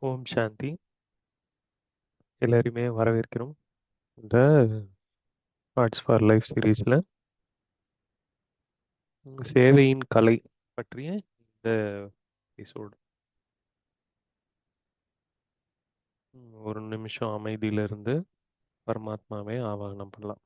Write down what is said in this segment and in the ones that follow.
ஓம் சாந்தி. எல்லாரையுமே வரவேற்கிறோம். இந்த ஆர்ட்ஸ் ஃபார் லைஃப் சீரீஸ்ல சேவையின் கலை பற்றிய இந்த எபிசோடு. ஒரு நிமிஷம் அமைதியிலிருந்து பரமாத்மாவை ஆவாகனம் பண்ணலாம்.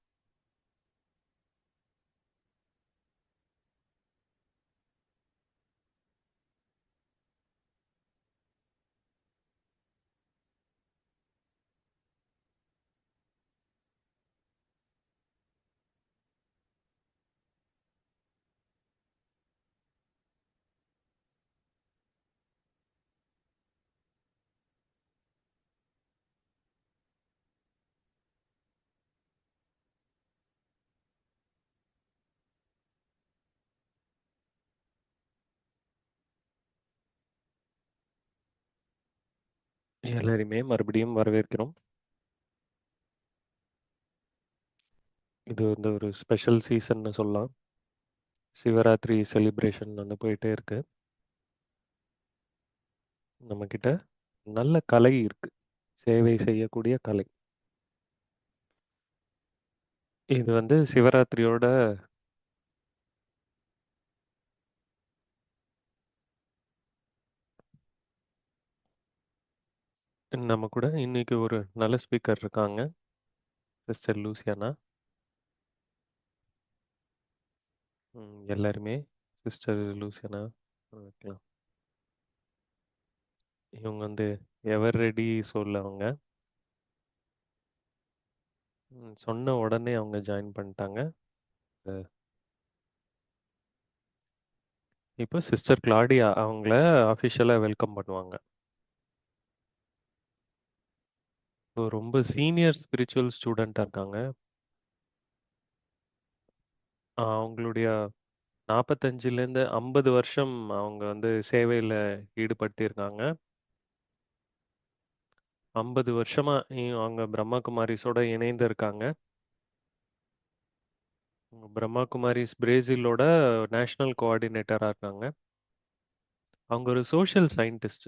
எல்லாரையுமே மறுபடியும் வரவேற்கிறோம். இது வந்து ஒரு ஸ்பெஷல் சீசன்னு சொல்லலாம். சிவராத்திரி செலிப்ரேஷன் வந்து போயிட்டே இருக்கு. நம்ம கிட்ட நல்ல கலை இருக்கு, சேவை செய்யக்கூடிய கலை. இது வந்து சிவராத்திரியோட நம்ம கூட இன்னைக்கு ஒரு நல்ல ஸ்பீக்கர் இருக்காங்க, சிஸ்டர் லூசியானா. எல்லாருமே சிஸ்டர் லூசியானா வைக்கலாம். இவங்க வந்து எவர் ரெடி அவங்க. சொன்ன உடனே அவங்க ஜாயின் பண்ணிட்டாங்க. அஹ் இப்போ சிஸ்டர் கிளாடியா அவங்கள அஃபிஷியலாக வெல்கம் பண்ணுவாங்க. இப்போ ரொம்ப சீனியர் ஸ்பிரிச்சுவல் ஸ்டூடெண்ட்டாக இருக்காங்க. அவங்களுடைய 45லேருந்து 50 வருஷம் அவங்க வந்து சேவையில் ஈடுபடுத்தியிருக்காங்க. 50 வருஷமா அவங்க பிரம்மா குமாரிஸோட இணைந்து இருக்காங்க. பிரம்மா குமாரிஸ் பிரேசிலோட நேஷனல் கோஆர்டினேட்டராக இருக்காங்க. அவங்க ஒரு சோஷியல் சயின்டிஸ்ட்.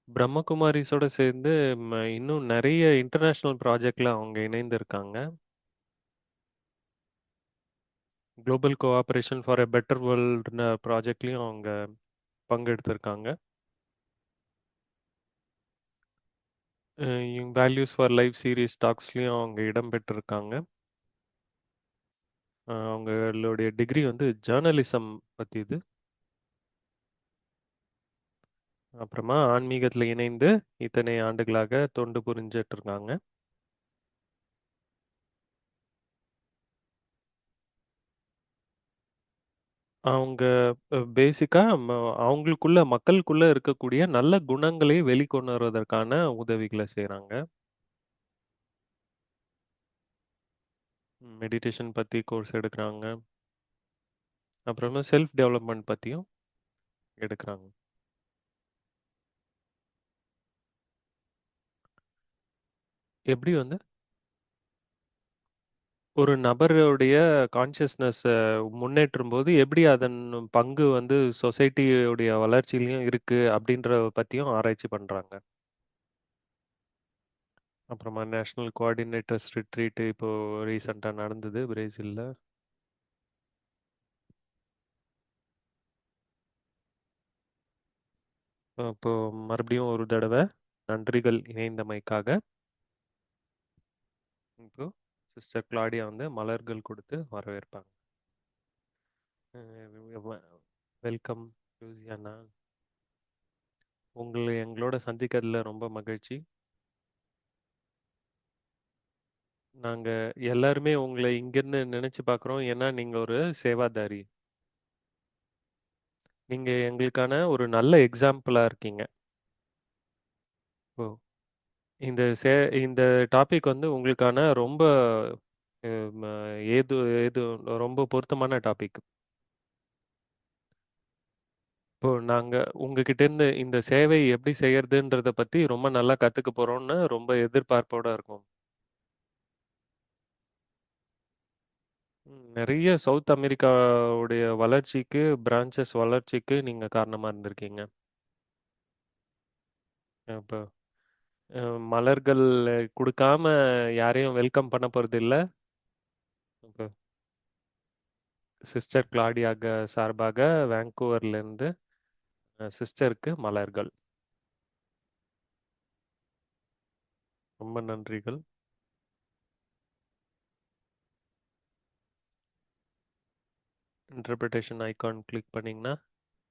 பிரம்மகுமாரிஸோட சேர்ந்து இன்னும் நிறைய இன்டர்நேஷனல் ப்ராஜெக்ட்ல அவங்க இணைந்து இருக்காங்க. Global cooperation for a better வேர்ல்டுன ப்ராஜெக்ட்லையும் அவங்க பங்கெடுத்திருக்காங்க. வேல்யூஸ் ஃபார் லைஃப் சீரீஸ் டாக்ஸ்லையும் அவங்க இடம் பெற்றிருக்காங்க. அவங்களுடைய டிகிரி வந்து ஜேர்னலிசம் பற்றி இது. அப்புறமா ஆன்மீகத்தில் இணைந்து இத்தனை ஆண்டுகளாக தொண்டு புரிஞ்சிட்டு இருக்காங்க. அவங்க பேசிக்கா அவங்களுக்குள்ள மக்களுக்குள்ள இருக்கக்கூடிய நல்ல குணங்களை வெளிக்கொண்டு வருவதற்கான உதவிகளை செய்றாங்க. மெடிடேஷன் பத்தி கோர்ஸ் எடுக்குறாங்க. அப்புறமா செல்ஃப் டெவலப்மெண்ட் பத்தியும் எடுக்குறாங்க. எப்படி வந்து ஒரு நபருடைய கான்ஷியஸ்னஸ் முன்னேற்றும்போது எப்படி அதன் பங்கு வந்து சொசைட்டியுடைய வளர்ச்சியிலயும் இருக்கு அப்படின்ற பத்தியும் ஆராய்ச்சி பண்றாங்க. அப்புறமா நேஷனல் கோஆர்டினேட்டர்ஸ் ரிட்ரீட் இப்போ ரீசெண்டா நடந்தது பிரேசில்ல. இப்போ மறுபடியும் ஒரு தடவை நன்றிகள் இணைந்தமைக்காக. இப்போ சிஸ்டர் கிளாடியா வந்து மலர்கள் கொடுத்து வரவேற்பாங்க. Welcome Louisiana. உங்களை எங்களோட சந்திக்கிறதுல ரொம்ப மகிழ்ச்சி. நாங்க எல்லாருமே உங்களை இங்கிருந்து நினைச்சு பார்க்குறோம். ஏன்னா நீங்க ஒரு சேவாதாரி. நீங்க எங்களுக்கான ஒரு நல்ல எக்ஸாம்பிளா இருக்கீங்க. ஓ, இந்த சே இந்த டாபிக் வந்து உங்களுக்கான ரொம்ப ம, ஏது ஏது ரொம்ப பொருத்தமான டாபிக். இப்போ நாங்க உங்ககிட்ட இருந்து இந்த சேவை எப்படி செய்யறதுன்றத பத்தி ரொம்ப நல்லா கத்துக்க போறோம்னு ரொம்ப எதிர்பார்ப்போட இருக்கோம். நெறைய சவுத் அமெரிக்காவுடைய வளர்ச்சிக்கு, பிரான்ச்சஸ் வளர்ச்சிக்கு நீங்க காரணமா இருந்திருக்கீங்க. இப்ப அ மலர்கள் குடுக்காம யாரையும் வெல்கம் பண்ண போறதில்ல. இப்ப சிஸ்டர் கிளாடியாக சார்பாக வான்கூவர்லேருந்து சிஸ்டருக்கு மலர்கள். ரொம்ப நன்றிகள். இன்டர்பிரிட்டேஷன் ஐகான் கிளிக் பண்ணீங்கன்னா,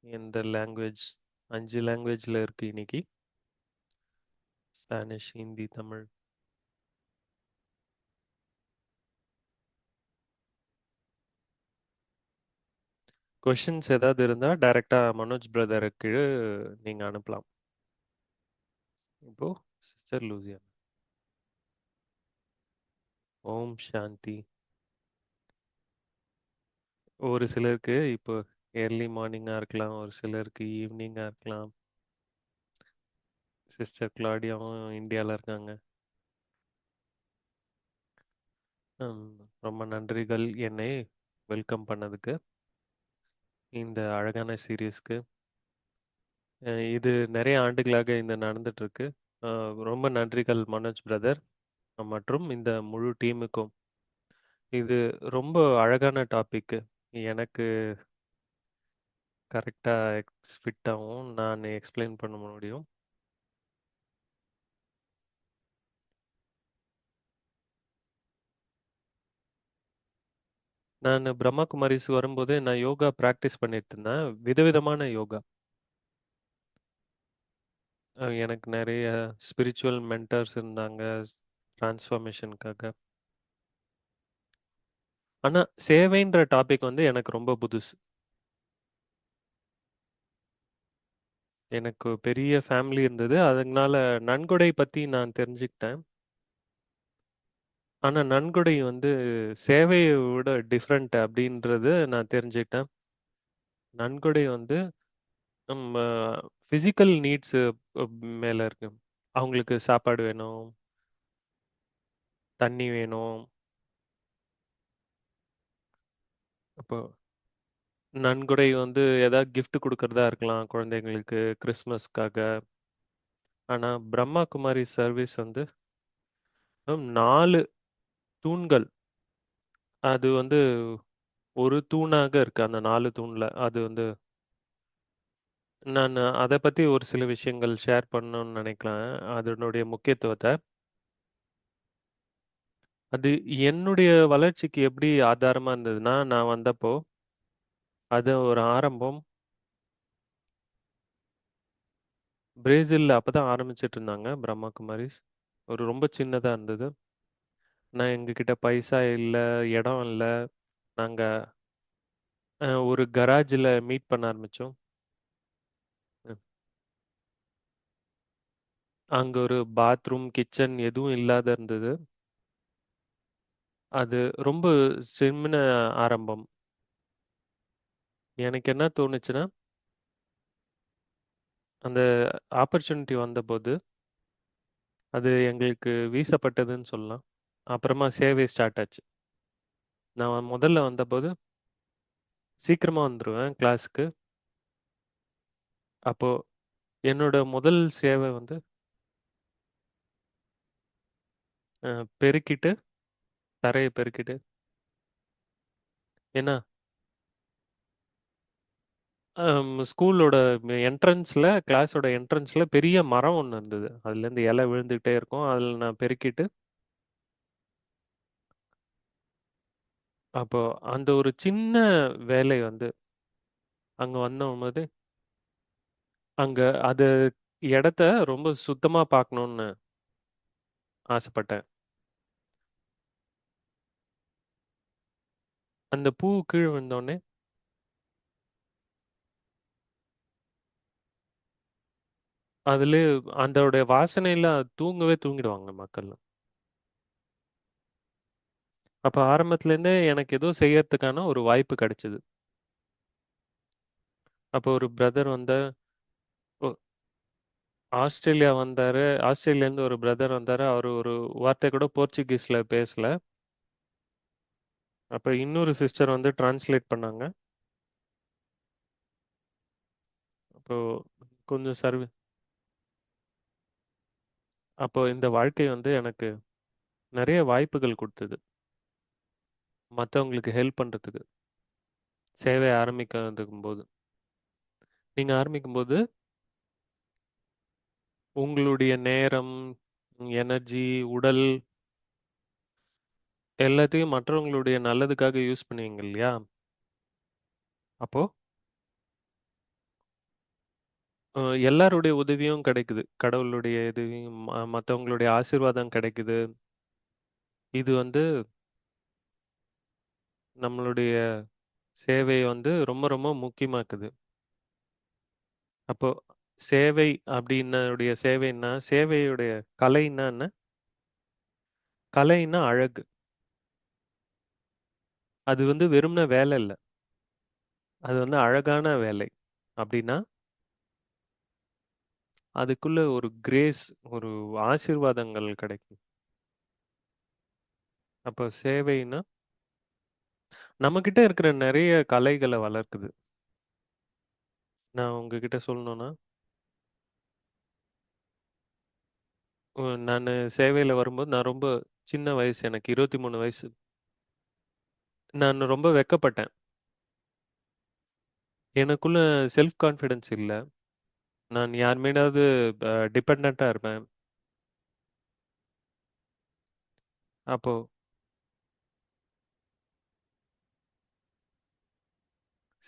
எந்த லாங்குவேஜ் 5 லாங்குவேஜ்ல இருக்கு இன்னைக்கு. ஸ்பானிஷ், ஹிந்தி, தமிழ். கொஷின்ஸ் ஏதாவது இருந்தா டைரக்ட்டா மனோஜ் பிரதருக்கு நீங்க அனுப்பலாம். இப்போ சிஸ்டர் லூசியா. ஓம் சாந்தி. ஒரு சிலருக்கு இப்போ ஏர்லி மார்னிங்கா இருக்கலாம். ஒரு சிலருக்கு ஈவினிங்கா இருக்கலாம். சிஸ்டர் கிளாடியாவும் இந்தியால இருக்காங்க. ம், ரொம்ப நன்றிகள் என்னை வெல்கம் பண்ணதுக்கு. இந்த அழகான சீரீஸ்க்கு. இது நிறைய ஆண்டுகளாக இந்த நடந்துட்டு இருக்கு. ரொம்ப நன்றிகள் மனோஜ் பிரதர் மற்றும் இந்த முழு டீமுக்கும். இது ரொம்ப அழகான டாபிக். எனக்கு கரெக்டா ஃபிட் ஆகும். நான் எக்ஸ்பிளைன் பண்ண முடியும். நான் பிரம்மா குமாரிஸ் வரும்போது நான் யோகா பிராக்டிஸ் பண்ணிட்டு இருந்தேன். விதவிதமான யோகா. எனக்கு நிறைய ஸ்பிரிச்சுவல் மென்டர்ஸ் இருந்தாங்க டிரான்ஸ்ஃபர்மேஷனுக்காக. ஆனா சேவைன்ற டாபிக் வந்து எனக்கு ரொம்ப புதுசு. எனக்கு பெரிய ஃபேமிலி இருந்தது. அதனால நன்கொடை பத்தி நான் தெரிஞ்சுக்கிட்டேன். ஆனா நன்கொடை வந்து சேவைய விட டிஃபரண்ட் அப்படின்றது நான் தெரிஞ்சுக்கிட்டேன். நன்கொடை வந்து நம்ம பிசிக்கல் நீட்ஸ் மேல இருக்கு. அவங்களுக்கு சாப்பாடு வேணும், தண்ணி வேணும். அப்போ நன்கொடை வந்து ஏதாவது கிஃப்ட் குடுக்கறதா இருக்கலாம் குழந்தைங்களுக்கு கிறிஸ்மஸ்க்காக. ஆனா பிரம்மா குமாரி சர்வீஸ் வந்து 4 தூண்கள். அது வந்து ஒரு தூணாக இருக்கு. அந்த 4 தூண்ல. அது வந்து நான் அத பத்தி ஒரு சில விஷயங்கள் ஷேர் பண்ணணும்னு நினைக்கிறேன். அதனுடைய முக்கியத்துவத்த. அது என்னுடைய வளர்ச்சிக்கு எப்படி ஆதாரமா இருந்ததுன்னா, நான் வந்தப்போ, அது ஒரு ஆரம்பம். பிரேசில்ல அப்பதான் ஆரம்பிச்சுட்டு இருந்தாங்க பிரம்மா குமாரிஸ். ஒரு ரொம்ப சின்னதா இருந்தது. எங்ககிட்ட பைசா இல்ல, இடம் இல்ல. நாங்க ஒரு கராஜ்ல மீட் பண்ண ஆரம்பிச்சோம். ம். அங்க ஒரு பாத்ரூம், கிச்சன் எதுவும் இல்லாத இருந்தது. அது ரொம்ப சின்ன ஆரம்பம். எனக்கு என்ன தோணுச்சுன்னா, அந்த ஆப்பர்ச்சுனிட்டி வந்தபோது, அது எங்களுக்கு வீசப்பட்டதுன்னு சொல்லலாம். அப்புறமா சேவை ஸ்டார்ட் ஆச்சு. நான் முதல்ல வந்தபோது சீக்கிரமா வந்துருவேன் கிளாஸ்க்கு. அப்போ என்னோட முதல் சேவை வந்து அ பெருக்கிட்டு, தரைய பெருக்கிட்டு. ஏன்னா, ஸ்கூலோட கிளாஸோட என்ட்ரன்ஸ்ல பெரிய மரம் ஒண்ணு இருந்தது. அதுலேருந்து இலை விழுந்துகிட்டே இருக்கும். அதில நான் பெருக்கிட்டு, அப்போ அந்த ஒரு சின்ன வேலை வந்து அங்க வந்தபோது, அங்க அது இடத்த ரொம்ப சுத்தமா பார்க்கணும்னு ஆசைப்பட்டேன். அந்த பூ கீழ விழுந்தோனே, அதிலயே அதோடைய வாசனையில தூங்கவே தூங்கிடுவாங்க மக்கள். அப்ப ஆரம்பத்துலேருந்தே எனக்கு ஏதோ செய்யறதுக்கான ஒரு வாய்ப்பு கிடைச்சது. அப்போ ஒரு பிரதர் வந்து ஒ ஆஸ்திரேலியா வந்தாரு. ஆஸ்திரேலியாலேருந்து ஒரு பிரதர் வந்தாரு. அவரு ஒரு வார்த்தை கூட போர்ச்சுகீஸ்ல பேசல. அப்ப இன்னொரு சிஸ்டர் வந்து டிரான்ஸ்லேட் பண்ணாங்க. அப்போ கொஞ்சம் அப்போ இந்த வாழ்க்கை வந்து எனக்கு நெறைய வாய்ப்புகள் குடுத்தது. மத்தவங்களுக்கு ஹெல்ப் பண்றதுக்கு. சேவை ஆரம்பிக்கிறதுக்கும்போது. நீங்க ஆரம்பிக்கும்போது, உங்களுடைய நேரம், எனர்ஜி, உடல் எல்லாத்தையும் மற்றவங்களுடைய நல்லதுக்காக யூஸ் பண்ணுவீங்க இல்லையா? அப்போ அ எல்லாருடைய உதவியும் கிடைக்குது. கடவுளுடைய உதவியும், மத்தவங்களுடைய ஆசீர்வாதம் கிடைக்குது. இது வந்து நம்மளுடைய சேவைய வந்து ரொம்ப ரொம்ப முக்கியமாக்குது. அப்போ சேவை அப்டின்னுடைய சேவைன்னா, சேவையுடைய கலைன்னா என்ன? கலைன்னா அழகு. அது வந்து வெறுமனே வேல இல்ல. அது வந்து அழகான வேலை. அப்டின்னா, அதுக்குள்ள ஒரு கிரேஸ், ஒரு ஆசீர்வாதங்கள் கிடைக்கும். அப்போ சேவைன்னா, நம்மகிட்ட இருக்கிற நெறைய கலைகள வளர்க்குது. நான் உங்ககிட்ட சொல்லணும்னா, நானு சேவையில வரும்போது நான் ரொம்ப சின்ன வயசு. எனக்கு 23 வயசு. நான் ரொம்ப வெட்கப்பட்டேன். எனக்குள்ள செல்ஃப் கான்ஃபிடன்ஸ் இல்ல. நான் யார் மேலாவது டிபெண்டன்ட்டா இருப்பேன். அப்போ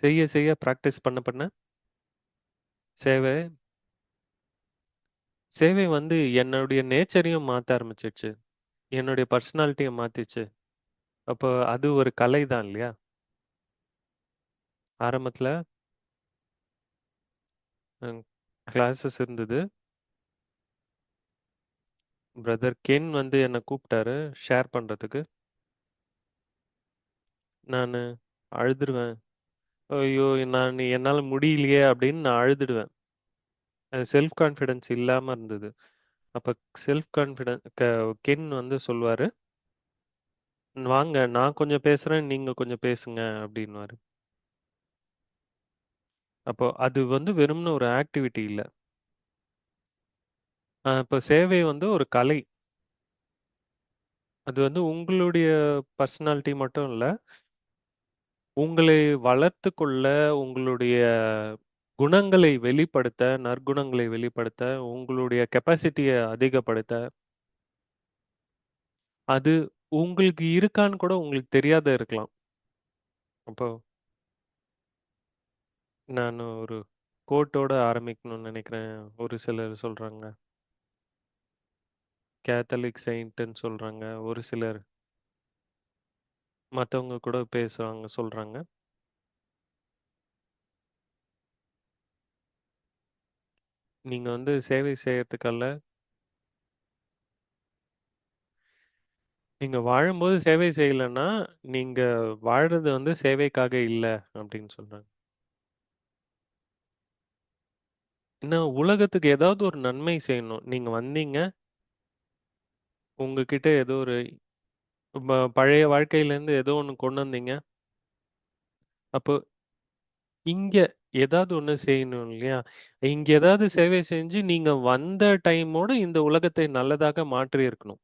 செய்ய செய்ய பிராக்டிஸ் பண்ண சேவை சேவை வந்து என்னுடைய நேச்சரையும் மாத்த ஆரம்பிச்சுருச்சு. என்னுடைய பர்சனாலிட்டிய மாத்திச்சு. அப்போ அது ஒரு கலை தான் இல்லையா? ஆரம்பத்துல ம் கிளாஸஸ் இருந்தது. பிரதர் கென் வந்து என்ன கூப்ட்டாரு ஷேர் பண்றதுக்கு. நானு அழுதுருவேன். ஐயோ! என்னால முடியலையே அப்படின்னு நான் அழுதுடுவேன். அது செல்ஃப் கான்ஃபிடன்ஸ் இல்லாம இருந்தது. அப்ப செல்ஃப் கான்ஃபிடன் கென் வந்து சொல்வாரு, "வாங்க நான் கொஞ்சம் பேசுறேன், நீங்க கொஞ்சம் பேசுங்க" அப்படின்னுவாரு. அப்போ அது வந்து வெறுமனே ஒரு ஆக்டிவிட்டி இல்ல. இப்ப சேவை வந்து ஒரு கலை. அது வந்து உங்களுடைய பர்சனாலிட்டி மட்டும் இல்ல. உங்களை வளர்த்துக் கொள்ள, உங்களுடைய குணங்களை வெளிப்படுத்த, நற்குணங்களை வெளிப்படுத்த, உங்களுடைய கெப்பாசிட்டிய அதிகப்படுத்த, அது உங்களுக்கு இருக்கான்னு கூட உங்களுக்கு தெரியாத இருக்கலாம். அப்போ நான் ஒரு கோட்டோட ஆரம்பிக்கணும்னு நெனைக்கிறேன். ஒரு சிலர் சொல்றாங்க. கேத்தலிக் செயிண்ட்டுன்னு சொல்றாங்க. ஒரு சிலர் மத்தவங்க கூட பேசுவாங்க, சொல்றாங்க. நீங்க வந்து சேவை செய்யறதுக்கல்ல, நீங்க வாழும்போது சேவை செய்யலன்னா, நீங்க வாழ்றது வந்து சேவைக்காக இல்ல அப்படின்னு சொல்றாங்க. ஏன்னா உலகத்துக்கு ஏதாவது ஒரு நன்மை செய்யணும். நீங்க வந்தீங்க, உங்ககிட்ட ஏதோ ஒரு பழைய வாழ்க்கையிலேருந்து ஏதோ ஒண்ணு கொண்டு வந்தீங்க. அப்போ இங்க ஏதாவது ஒண்ணு செய்யணும் இல்லையா? இங்க ஏதாவது சேவை செஞ்சு நீங்க வந்த டைமோட இந்த உலகத்தை நல்லதாக மாற்றி இருக்கணும்.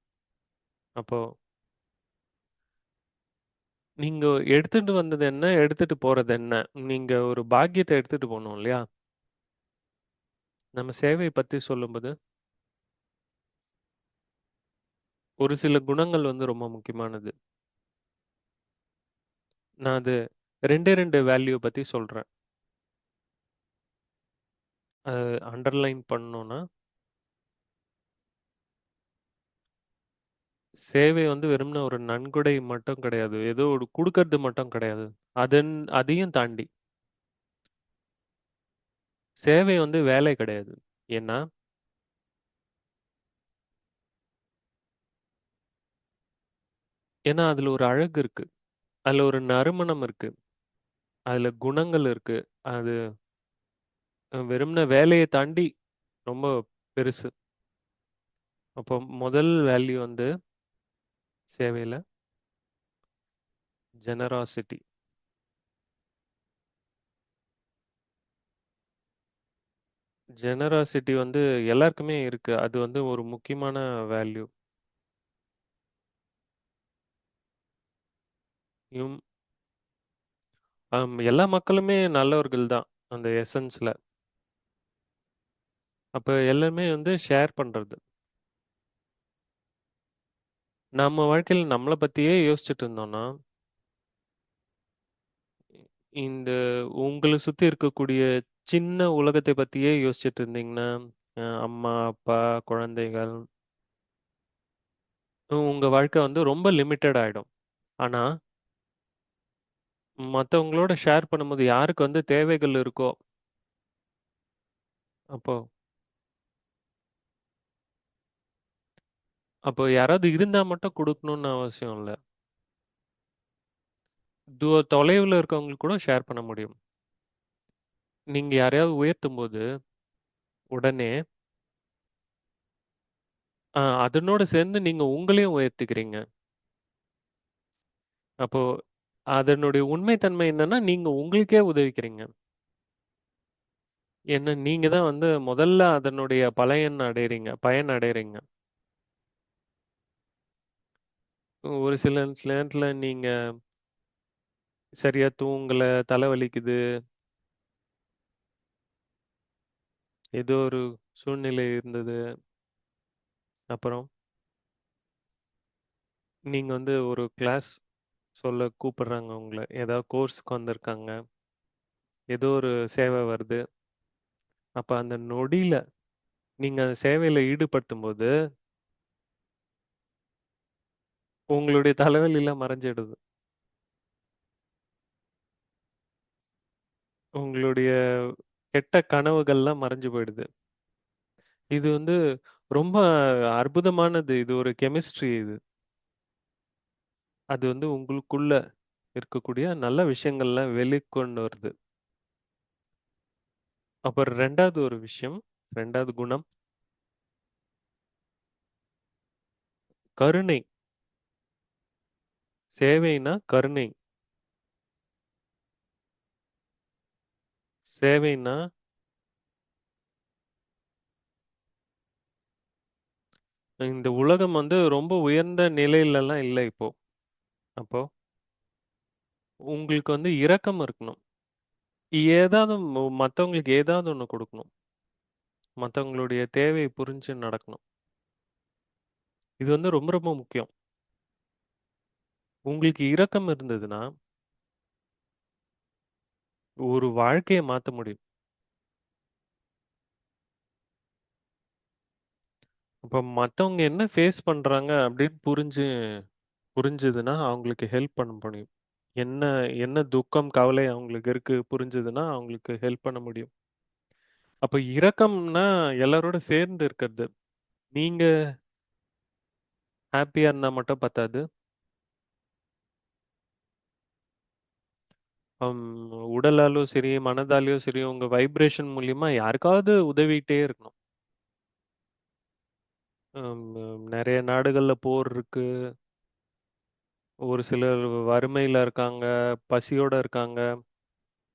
அப்போ நீங்க எடுத்துட்டு வந்தது என்ன? எடுத்துட்டு போறது என்ன? நீங்க ஒரு பாக்கியத்த எடுத்துட்டு போணும் இல்லையா? நம்ம சேவை பத்தி சொல்லும்போது, ஒரு சில குணங்கள் வந்து ரொம்ப முக்கியமானது. நான் அது 2 வேல்யூ பத்தி சொல்றேன். அண்டர்லைன் பண்ணணும்னா, சேவை வந்து வெறுமனே ஒரு நன்கொடை மட்டும் கிடையாது. ஏதோ ஒரு குடுக்கறது மட்டும் கிடையாது. அதையும் தாண்டி, சேவை வந்து வேலை கிடையாது. ஏன்னா, ஏன்னா அதுல ஒரு அழகு இருக்கு. அதுல ஒரு நறுமணம் இருக்கு. அதுல குணங்கள் இருக்கு. அது வெறுமனே வேலைய தாண்டி ரொம்ப பெருசு. அப்போ முதல் வேல்யூ வந்து சேவையில, ஜெனராசிட்டி. ஜெனராசிட்டி வந்து எல்லாருக்குமே இருக்கு. அது வந்து ஒரு முக்கியமான வேல்யூ. யும் எல்லா மக்களுமே நல்லவர்கள் தான். அந்த எசன்ஸ்ல. அப்ப எல்லாமே வந்து ஷேர் பண்றது. நம்ம வாழ்க்கையில நம்மள பத்தியே யோசிச்சுட்டு இருந்தோம்னா, இந்த உங்கள சுத்தி இருக்கக்கூடிய சின்ன உலகத்தை பத்தியே யோசிச்சுட்டு இருந்தீங்கன்னா, அம்மா, அப்பா, குழந்தைகள், உங்க வாழ்க்கை வந்து ரொம்ப லிமிட்டட் ஆயிடும். ஆனா, மத்தவங்களோட ஷேர் பண்ணும்போது யாருக்கு வந்து தேவைகள் இருக்கோ, அப்போ அப்போ யாராவது இருந்தா மட்டும் குடுக்கணும்னு அவசியம் இல்ல. தொலைவுல இருக்கவங்களுக்கு கூட ஷேர் பண்ண முடியும். நீங்க யாரையாவது உயர்த்தும்போது, உடனே அதனோட சேர்ந்து நீங்க உங்களையும் உயர்த்திக்கிறீங்க. அப்போ அதனுடைய உண்மை தன்மை என்னன்னா, நீங்க உங்களுக்கே உதவிக்கிறீங்க. ஏன்னா, நீங்க தான் வந்து முதல்ல அதனுடைய பயன் அடையறீங்க. ஒரு சில நேரத்துல நீங்க சரியா தூங்கல, தலை வலிக்குது, ஏதோ ஒரு சூழ்நிலை இருந்தது. அப்புறம் நீங்க வந்து ஒரு கிளாஸ் சொல்ல கூப்பிடுறாங்க உங்கள. ஏதாவது கோர்ஸ்க்கு வந்திருக்காங்க. ஏதோ ஒரு சேவை வருது. அப்ப அந்த நொடியில நீங்க அந்த சேவையில ஈடுபடுத்தும்போது, உங்களுடைய தலைவலிலாம் மறைஞ்சிடுது. உங்களுடைய கெட்ட கனவுகள்லாம் மறைஞ்சு போயிடுது. இது வந்து ரொம்ப அற்புதமானது. இது ஒரு கெமிஸ்ட்ரி இது. அது வந்து உங்களுக்குள்ள இருக்கக்கூடிய நல்ல விஷயங்கள்லாம் வெளிக்கொண்டு வருது. அப்புறம் 2வது ஒரு விஷயம், 2வது குணம், கருணை. சேவைனா கருணை. சேவைனா இந்த உலகம் வந்து ரொம்ப உயர்ந்த நிலையிலலாம் இல்ல இப்போ. அப்போ உங்களுக்கு வந்து இரக்கம் இருக்கணும். ஏதாவது மத்தவங்களுக்கு ஏதாவது ஒண்ணு குடுக்கணும். மத்தவங்களுடைய தேவைய புரிஞ்சு நடக்கணும். இது வந்து ரொம்ப ரொம்ப முக்கியம். உங்களுக்கு இரக்கம் இருந்ததுன்னா, ஒரு வாழ்க்கைய மாத்த முடியும். அப்ப மத்தவங்க என்ன ஃபேஸ் பண்றாங்க அப்படின்னு புரிஞ்சதுன்னா, அவங்களுக்கு ஹெல்ப் பண்ண முடியும். என்ன என்ன துக்கம், கவலை அவங்களுக்கு இருக்கு புரிஞ்சதுன்னா, அவங்களுக்கு ஹெல்ப் பண்ண முடியும். அப்ப இரக்கம்னா எல்லாரோட சேர்ந்து இருக்கிறது. நீங்க ஹேப்பியா இருந்தா மட்டும் பத்தாது. அம் உடலாலும் சரி, மனதாலயும் சரி, உங்க வைப்ரேஷன் மூலியமா யாருக்காவது உதவிட்டே இருக்கணும். நெறைய நாடுகள்ல போர் இருக்கு. ஒரு சிலர் வறுமையில இருக்காங்க, பசியோட இருக்காங்க.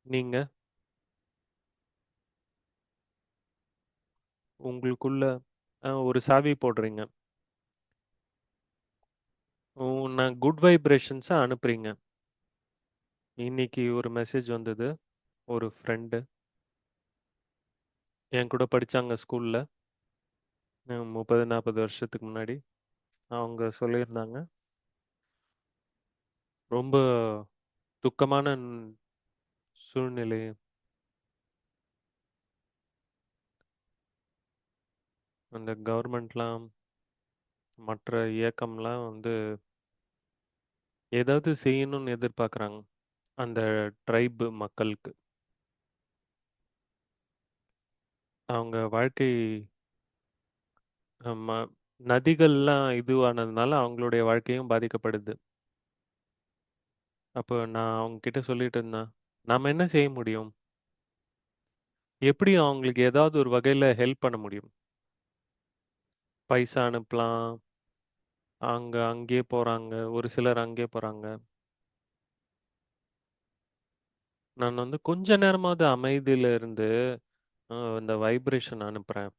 நீங்க உங்களுக்குள்ள ஒரு சாவி போடுறீங்க. நான் குட் வைப்ரேஷன்ஸ அனுப்புறீங்க. இன்னைக்கு ஒரு மெசேஜ் வந்தது. ஒரு ஃப்ரெண்டு என் கூட படிச்சாங்க ஸ்கூல்ல. 30, 40 வருஷத்துக்கு முன்னாடி. அவங்க சொல்லியிருந்தாங்க. ரொம்ப துக்கமான சூழ்நிலை. அந்த கவர்மெண்ட்லாம், மற்ற இயக்கம்லாம் வந்து ஏதாவது செய்யணும்னு எதிர்பார்க்குறாங்க. அந்த ட்ரைப் மக்களுக்கு. அவங்க வாழ்க்கை ம நதிகள்லாம் இதுவானதுனால அவங்களுடைய வாழ்க்கையும் பாதிக்கப்படுது. அப்போ நான் அவங்க கிட்ட சொல்லிட்டு இருந்தேன். நாம என்ன செய்ய முடியும்? எப்படி அவங்களுக்கு ஏதாவது ஒரு வகையில ஹெல்ப் பண்ண முடியும்? பைசா அனுப்பலாம். அங்கேயே போறாங்க. ஒரு சிலர் அங்கேயே போறாங்க. நான் வந்து கொஞ்ச நேரமாவது அமைதியில இருந்து இந்த வைப்ரேஷன் அனுப்புறேன்.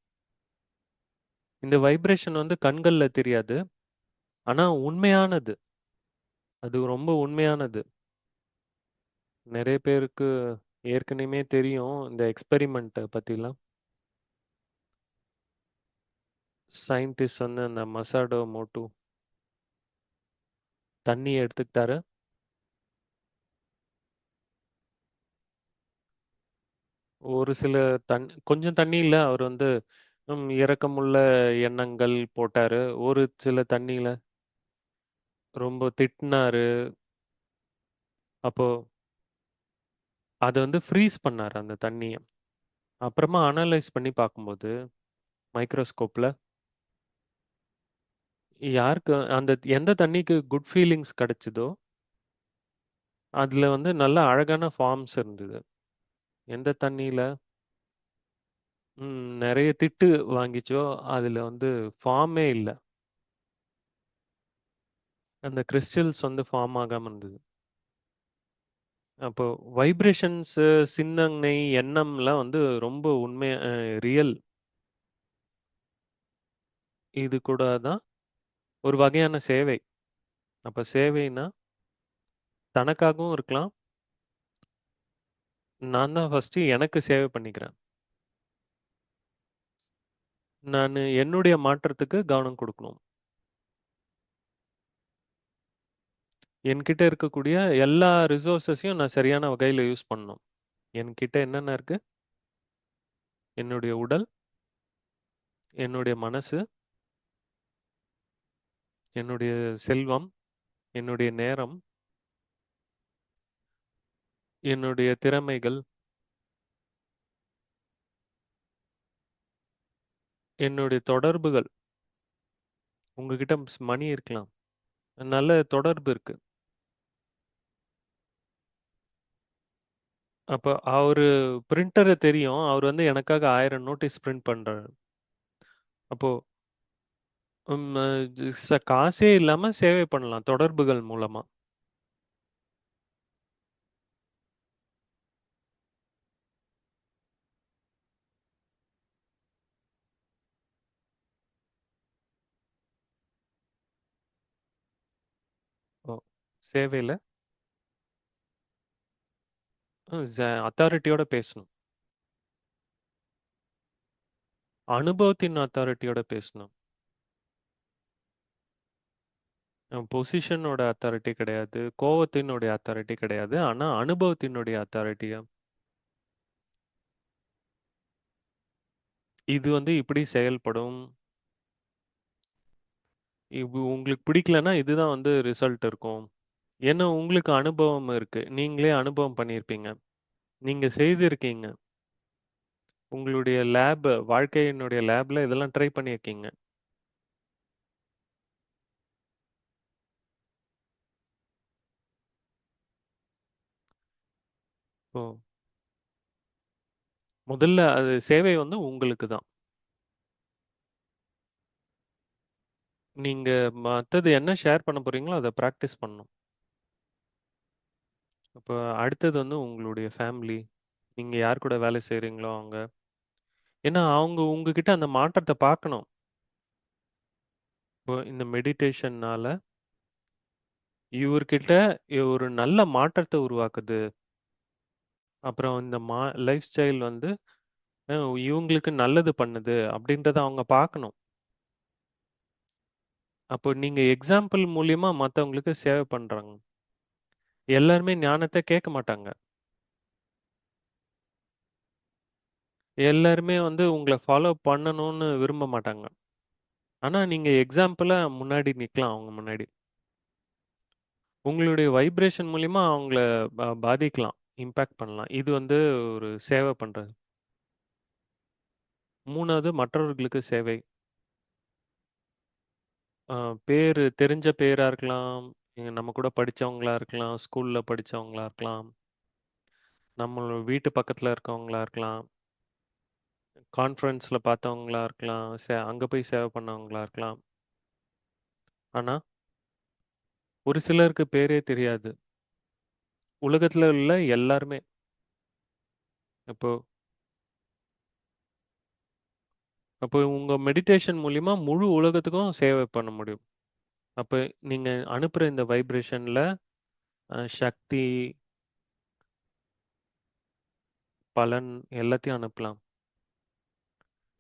இந்த வைப்ரேஷன் வந்து கண்கள்ல தெரியாது. ஆனா உண்மையானது. அது ரொம்ப உண்மையானது. நெறைய பேருக்கு ஏற்கனவே தெரியும் இந்த எக்ஸ்பெரிமென்ட்ட பத்திலாம். சயின்டிஸ்ட் வந்து அந்த மசாடோ மோட்டோ தண்ணிய எடுத்துக்கிட்டாரு. ஒரு சில கொஞ்சம் தண்ணீல அவர் வந்து இரக்கமுள்ள எண்ணங்கள் போட்டாரு. ஒரு சில தண்ணீல ரொம்ப திட்டினாரு. அப்போ அத வந்து ஃப்ரீஸ் பண்ணாரு அந்த தண்ணிய. அப்புறமா அனலைஸ் பண்ணி பார்க்கும்போது, மைக்ரோஸ்கோப்ல யாருக்கு அந்த எந்த தண்ணிக்கு குட் ஃபீலிங்ஸ் கிடைச்சதோ, அதுல வந்து நல்ல அழகான ஃபார்ம்ஸ் இருந்தது. எந்த தண்ணீல நெறைய திட்டு வாங்கிச்சோ, அதுல வந்து ஃபார்மே இல்ல. அந்த கிறிஸ்டல்ஸ் வந்து ஃபார்ம் ஆகாம இருந்தது. அப்போ வைப்ரேஷன்ஸு, சிந்தனை, எண்ணம்லாம் வந்து ரொம்ப உண்மையா ரியல். இது கூட தான் ஒரு வகையான சேவை. அப்ப சேவைன்னா, தனக்காகவும் இருக்கலாம். நான் தான் ஃபர்ஸ்ட்டு எனக்கு சேவை பண்ணிக்கிறேன். நானு என்னுடைய மாற்றத்துக்கு கவனம் குடுக்கணும். என்கிட்ட இருக்கக்கூடிய எல்லா ரிசோர்ஸஸையும் நான் சரியான வகையில யூஸ் பண்ணணும். என்கிட்ட என்னென்ன இருக்கு? என்னுடைய உடல், என்னுடைய மனசு, என்னுடைய செல்வம், என்னுடைய நேரம், என்னுடைய திறமைகள், என்னுடைய தொடர்புகள். உங்ககிட்ட மணி இருக்கலாம். நல்ல தொடர்பு இருக்கு. அப்ப அவரு பிரிண்டர தெரியும். அவரு வந்து எனக்காக 1000 நோட்டீஸ் பிரிண்ட் பண்றாரு. அப்போ ம் அ காசே இல்லாம சேவை பண்ணலாம் தொடர்புகள் மூலமா. ஓ! சேவையில அத்தாரிட்டியோட பேசணும். அனுபவத்தின் அத்தாரிட்டியோட பேசணும். பொசிஷனோட அத்தாரிட்டி கிடையாது. கோவத்தினுடைய அத்தாரிட்டி கிடையாது. ஆனா அனுபவத்தினுடைய அத்தாரிட்டியா இது வந்து இப்படி செயல்படும். உங்களுக்கு பிடிக்கலன்னா இதுதான் வந்து ரிசல்ட் இருக்கும். ஏன்னா உங்களுக்கு அனுபவம் இருக்கு. நீங்களே அனுபவம் பண்ணியிருப்பீங்க. நீங்க செய்திருக்கீங்க. உங்களுடைய வாழ்க்கையினுடைய லேப்ல இதெல்லாம் ட்ரை பண்ணியிருக்கீங்க. ஓ! முதல்ல அது சேவை வந்து உங்களுக்கு தான். நீங்க மத்தது என்ன ஷேர் பண்ண போறீங்களோ, அத பிராக்டிஸ் பண்ணணும். அப்ப அடுத்தது வந்து உங்களுடைய ஃபேமிலி. நீங்க யார் கூட வேலை செய்றீங்களோ அவங்க. ஏன்னா அவங்க உங்ககிட்ட அந்த மாற்றத்த பார்க்கணும். இப்போ இந்த மெடிடேஷன்னால இவர்கிட்ட ஒரு நல்ல மாற்றத்த உருவாக்குது. அப்புறம் இந்த லைஃப் ஸ்டைல் வந்து அ இவங்களுக்கு நல்லது பண்ணுது அப்படின்றத அவங்க பார்க்கணும். அப்போ நீங்க எக்ஸாம்பிள் மூலியமா மத்தவங்களுக்கு சேவை பண்றாங்க. எல்லாருமே ஞானத்த கேட்க மாட்டாங்க. எல்லாருமே வந்து உங்கள ஃபாலோ பண்ணணும்னு விரும்ப மாட்டாங்க. ஆனா நீங்க எக்ஸாம்பிளா முன்னாடி நிக்கலாம் அவங்க முன்னாடி. உங்களுடைய வைப்ரேஷன் மூலியமா அவங்கள பாதிக்கலாம். இம்பாக்ட் பண்ணலாம். இது வந்து ஒரு சேவை பண்றது. 3வது மற்றவர்களுக்கு சேவை. அ தெரிஞ்ச பேரா இருக்கலாம். நம்ம கூட படிச்சவங்களா இருக்கலாம். ஸ்கூல்ல படிச்சவங்களா இருக்கலாம். நம்ம வீட்டு பக்கத்துல இருக்கவங்களா இருக்கலாம். கான்ஃபரன்ஸ்ல பார்த்தவங்களா இருக்கலாம். அங்க போய் சேவை பண்ணவங்களா இருக்கலாம். ஆனா, ஒரு சிலருக்கு பேரே தெரியாது. உலகத்துல உள்ள எல்லாருமே. அப்போ அப்போ உங்க மெடிடேஷன் மூலியமா முழு உலகத்துக்கும் சேவை பண்ண முடியும். அப்ப நீங்க அனுப்புற இந்த வைப்ரேஷன்ல சக்தி, பலன் எல்லாத்தையும் அனுப்பலாம்.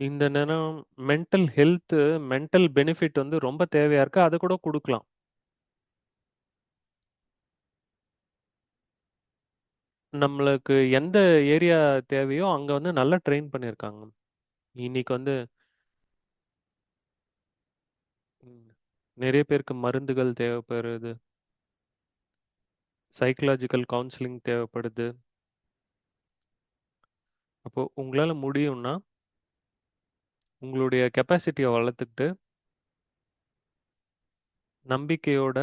இந்த நேரம் மென்டல் ஹெல்த், மென்டல் பெனிஃபிட் வந்து ரொம்ப தேவையா இருக்கு. அத கூட குடுக்கலாம். நம்மளுக்கு எந்த ஏரியா தேவையோ அங்க வந்து நல்லா ட்ரெயின் பண்ணியிருக்காங்க. இன்னைக்கு வந்து ம், நெறைய பேருக்கு மருந்துகள் தேவைப்படுது. சைக்காலஜிக்கல் கவுன்சிலிங் தேவைப்படுது. அப்போ உங்களால முடியும்னா, உங்களுடைய கெப்பாசிட்டிய வளர்த்துக்கிட்டு, நம்பிக்கையோட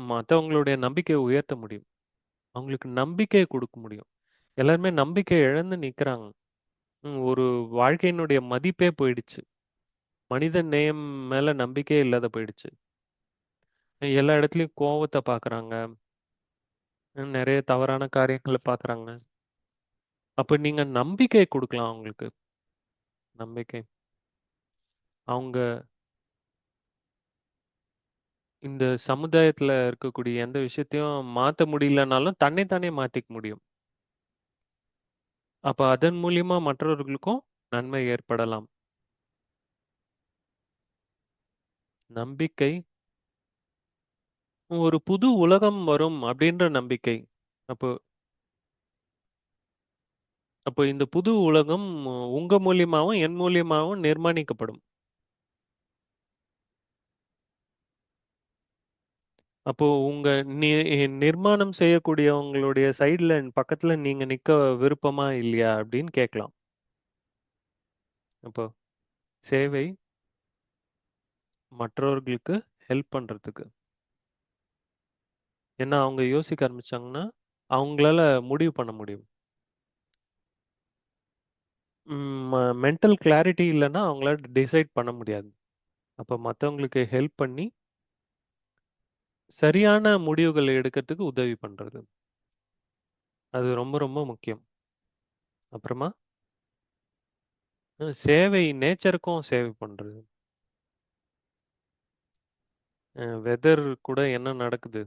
மத்தவங்களுடைய நம்பிக்கைய உயர்த்த முடியும். அவங்களுக்கு நம்பிக்கைய குடுக்க முடியும். எல்லாருமே நம்பிக்கை இழந்து நிக்கிறாங்க. ஒரு வாழ்க்கையினுடைய மதிப்பே போயிடுச்சு. மனித நேயம் மேல நம்பிக்கையே இல்லாத போயிடுச்சு. எல்லா இடத்துலயும் கோவத்த பார்க்குறாங்க. நெறைய தவறான காரியங்கள பார்க்குறாங்க. அப்ப நீங்க நம்பிக்கை குடுக்கலாம் அவங்களுக்கு. நம்பிக்கை. அவங்க இந்த சமுதாயத்துல இருக்கக்கூடிய எந்த விஷயத்தையும் மாத்த முடியலனாலும், தன்னை தானே மாத்திக்க முடியும். அப்ப அதன் மூலியமா மற்றவர்களுக்கும் நன்மை ஏற்படலாம். நம்பிக்கை, ஒரு புது உலகம் வரும் அப்படின்ற நம்பிக்கை. அப்போ அப்போ இந்த புது உலகம் உங்க மூலியமாவும், என் மூலியமாவும் நிர்மாணிக்கப்படும். அப்போ உங்க நி நிர்மாணம் செய்யக்கூடியவங்களுடைய சைடுல பக்கத்துல நீங்க நிக்க விருப்பமா இல்லையா? அப்படின்னு கேட்கலாம். அப்போ சேவை மற்றவர்களுக்கு ஹெல்ப் பண்றதுக்கு. ஏன்னா அவங்க யோசிக்க ஆரம்பிச்சாங்கன்னா, அவங்களால முடிவு பண்ண முடியும். மென்டல் கிளாரிட்டி இல்லன்னா அவங்களால டிசைட் பண்ண முடியாது. அப்ப மத்தவங்களுக்கு ஹெல்ப் பண்ணி, சரியான முடிவுகள் எடுக்கிறதுக்கு உதவி பண்றது. அது ரொம்ப ரொம்ப முக்கியம். அப்புறமா சேவை நேச்சருக்கும் சேவை பண்றது. வெதர் கூட என்ன நடக்குது?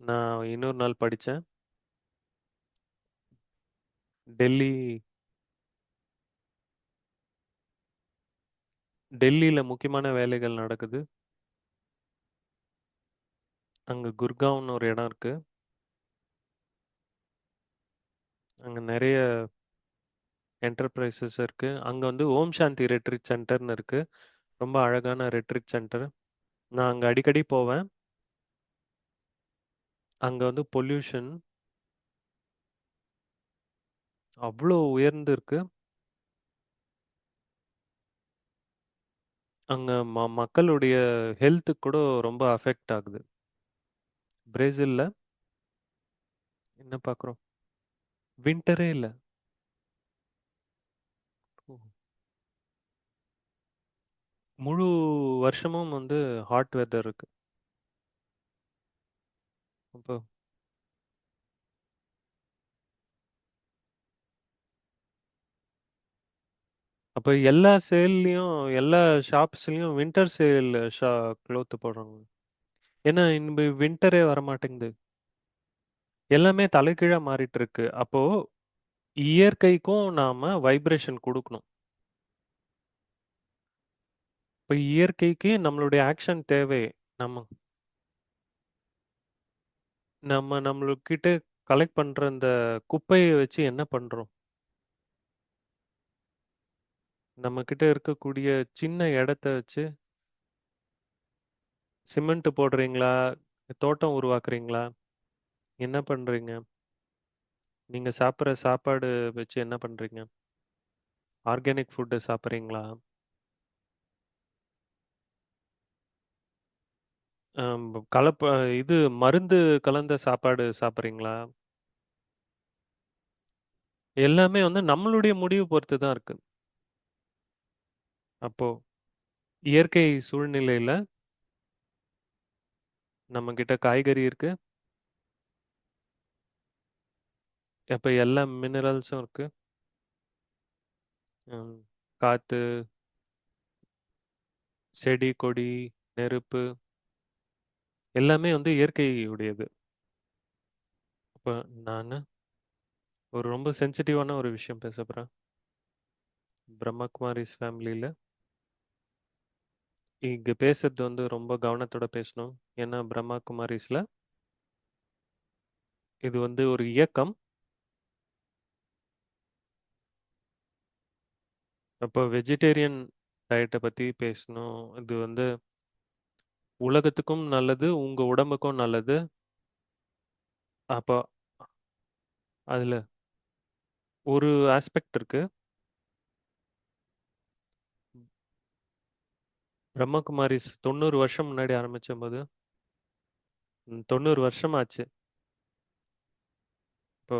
நான் இன்னொரு நாள் படிச்சேன். டெல்லி டெல்லியில முக்கியமான வேலைகள் நடக்குது. அங்க குர்காவ்ன்னு ஒரு இடம் இருக்கு. அங்க நெறைய என்டர்பிரைசஸ் இருக்கு. அங்க வந்து ஓம் சாந்தி ரெட்ரீட் சென்டர்ன்னு இருக்கு. ரொம்ப அழகான ரெட்ரீட் சென்டர். நான் அங்க அடிக்கடி போவேன். அங்க வந்து பொல்யூஷன் அவ்ளோ உயர்ந்து இருக்கு. அங்க மக்களுடைய ஹெல்த்துக்கு கூட ரொம்ப அஃபெக்ட் ஆகுது. பிரேசில்ல என்ன பார்க்குறோம்? வின்டரே இல்ல. ஓ. முழு வருஷமும் வந்து ஹாட் வெதர் இருக்கு. அப்போ அப்ப எல்லா சேல்லயும், எல்லா ஷாப்ஸ்லயும் வின்டர் சேல் க்ளோத் போடுறாங்க. ஏன்னா இந்த வின்டரே வரமாட்டேங்குது. எல்லாமே தலைகீழா மாறிட்டு இருக்கு. அப்போ இயற்கைக்கும் நாம வைப்ரேஷன் குடுக்கணும். இப்ப இயற்கைக்கு நம்மளுடைய ஆக்ஷன் தேவை. நம்ம நம்ம நம்மளுக்கிட்ட கலெக்ட் பண்ற இந்த குப்பைய வச்சு என்ன பண்றோம்? நம்மகிட்ட இருக்கக்கூடிய சின்ன இடத்த வச்சு சிமெண்ட் போடுறீங்களா? தோட்டம் உருவாக்குறீங்களா? என்ன பண்றீங்க? நீங்க சாப்பிடுற சாப்பாடு வச்சு என்ன பண்றீங்க? ஆர்கானிக் ஃபுட் சாப்பிடுறீங்களா? அம் கலப்ப இது மருந்து கலந்த சாப்பாடு சாப்பிடுறீங்களா? எல்லாமே வந்து நம்மளுடைய முடிவு பொறுத்து தான் இருக்கு. அப்போ இயற்கை சூழ்நிலையில நம்மகிட்ட காய்கறி இருக்கு. அப்ப எல்லா மினரல்ஸும் இருக்கு. ம். காத்து, செடி, கொடி, நெருப்பு எல்லாமே வந்து இயற்கை உடையது. அப்ப நானு ஒரு ரொம்ப சென்சிட்டிவான ஒரு விஷயம் பேசப் போறேன். பிரம்மகுமாரிஸ் ஃபேமிலில. இங்க பேசுறது வந்து ரொம்ப கவனத்தோட பேசணும். ஏன்னா பிரம்மகுமாரிஸ்ல இது வந்து ஒரு இயக்கம். அப்போ வெஜிடேரியன் டயட்ட பத்தி பேசணும். இது வந்து உலகத்துக்கும் நல்லது, உங்க உடம்புக்கும் நல்லது. அப்போ அதுல ஒரு ஆஸ்பெக்ட் இருக்கு. பிரம்மகுமாரிஸ் 90 வருஷம் முன்னாடி ஆரம்பிச்சபோது 90 வருஷம் ஆச்சு. இப்போ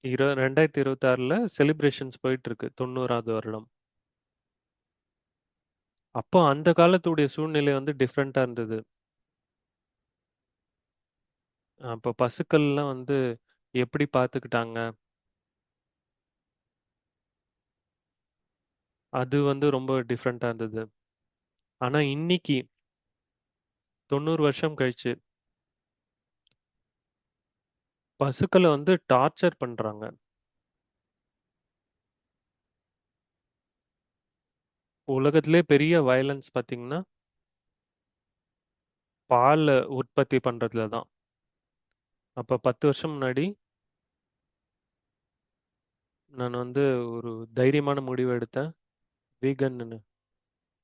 2026ல செலிப்ரேஷன்ஸ் போயிட்டு இருக்கு. 90வது வருடம். அப்போ அந்த காலத்துடைய சூழ்நிலை வந்து டிஃப்ரெண்ட்டா இருந்தது. அப்போ பசுக்கள்லாம் வந்து எப்படி பார்த்துக்கிட்டாங்க? அது வந்து ரொம்ப டிஃப்ரெண்ட்டா இருந்தது. ஆனா இன்னைக்கு 90 வருஷம் கழிச்சு, பசுக்கள வந்து டார்ச்சர் பண்றாங்க. உலகத்திலே பெரிய வயலன்ஸ் பார்த்தீங்கன்னா, பால் உற்பத்தி பண்றதுல தான். அப்ப 10 வருஷம் முன்னாடி நான் வந்து ஒரு தைரியமான முடிவு எடுத்தேன். வீகன்னு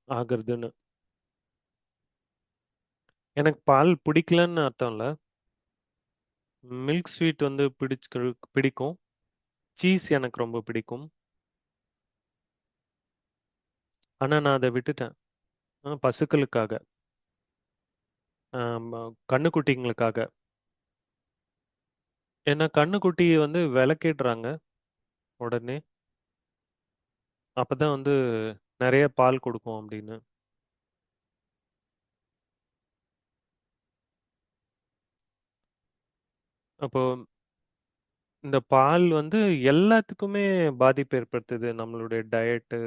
ஆகுறதுன்னு. எனக்கு பால் பிடிக்கலன்னு அர்த்தம் இல்ல. மில்க் ஸ்வீட் வந்து பிடிக்கும். சீஸ் எனக்கு ரொம்ப பிடிக்கும். ஆனா நான் அத விட்டுட்டேன். பசுக்களுக்காக. ஆமா, கன்னுக்குட்டிங்களுக்காக. ஏன்னா கன்னுக்குட்டிய வந்து விலக்கிடுறாங்க உடனே. அப்பதான் வந்து நெறைய பால் குடுக்கும் அப்படின்னு. அப்போ இந்த பால் வந்து எல்லாத்துக்குமே பாதிப்பு ஏற்படுத்துது. நம்மளுடைய டயட்டு.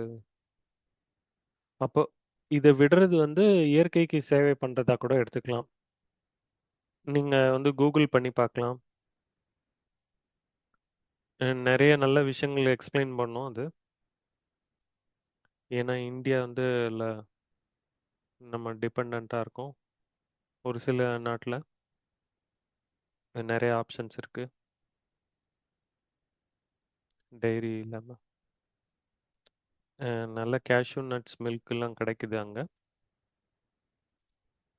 அப்போ இத விடுறது வந்து இயற்கைக்கு சேவை பண்றதா கூட எடுத்துக்கலாம். நீங்க வந்து கூகுள் பண்ணி பார்க்கலாம். நெறைய நல்ல விஷயங்கள் எக்ஸ்ப்ளைன் பண்ணும் அது. ஏன்னா இந்தியா வந்து நம்ம டிபெண்டன்ட்டா இருக்கோம். ஒரு சில நாட்ல நெறைய ஆப்ஷன்ஸ் இருக்கு. டெய்ரி இல்லாம. நல்ல கேஷ்யூ நட்ஸ் மில்க்லாம் கிடைக்குது அங்க.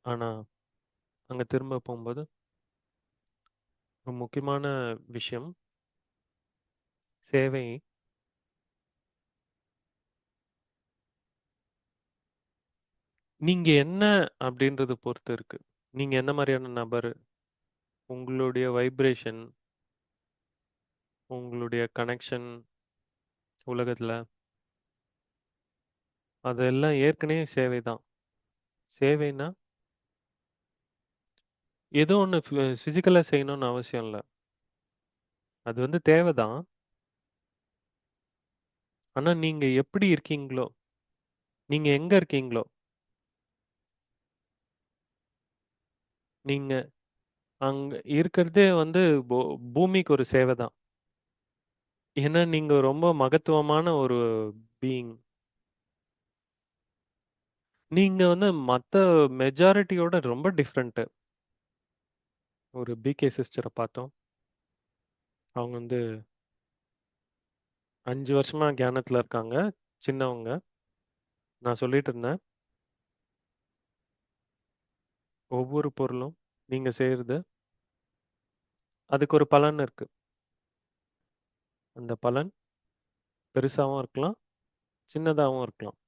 ஆனா, அங்க திரும்ப போம்போது ஒரு முக்கியமான விஷயம், சேவை. நீங்க என்ன அப்படின்றத பொறுத்து இருக்கு. நீங்க எந்த மாரியான நபரு? உங்களுடைய வைப்ரேஷன், உங்களுடைய கனெக்ஷன் உலகத்துல, அதெல்லாம் ஏற்கனவே சேவை தான். சேவைன்னா, ஏதோ ஒண்ணு பிசிக்கலா செய்யணும்னு அவசியம் இல்ல. அது வந்து தேவை தான். ஆனா நீங்க எப்படி இருக்கீங்களோ, நீங்க எங்க இருக்கீங்களோ, நீங்க அங்க இருக்கிறதே வந்து பூமிக்கு ஒரு சேவை தான். ஏன்னா நீங்க ரொம்ப மகத்துவமான ஒரு பீயிங். நீங்க வந்து மத்த மெஜாரிட்டியோட ரொம்ப டிஃபரெண்ட்டு. ஒரு பிகே சிஸ்டர பார்த்தோம். அவங்க வந்து 5 வருஷமா தியானத்துல இருக்காங்க. சின்னவங்க. நான் சொல்லிட்டு இருந்தேன். ஒவ்வொரு பொருளும் நீங்க செய்றது, அதுக்கு ஒரு பலன் இருக்கு. அந்த பலன் பெருசாவும் இருக்கலாம், சின்னதாவும் இருக்கலாம்.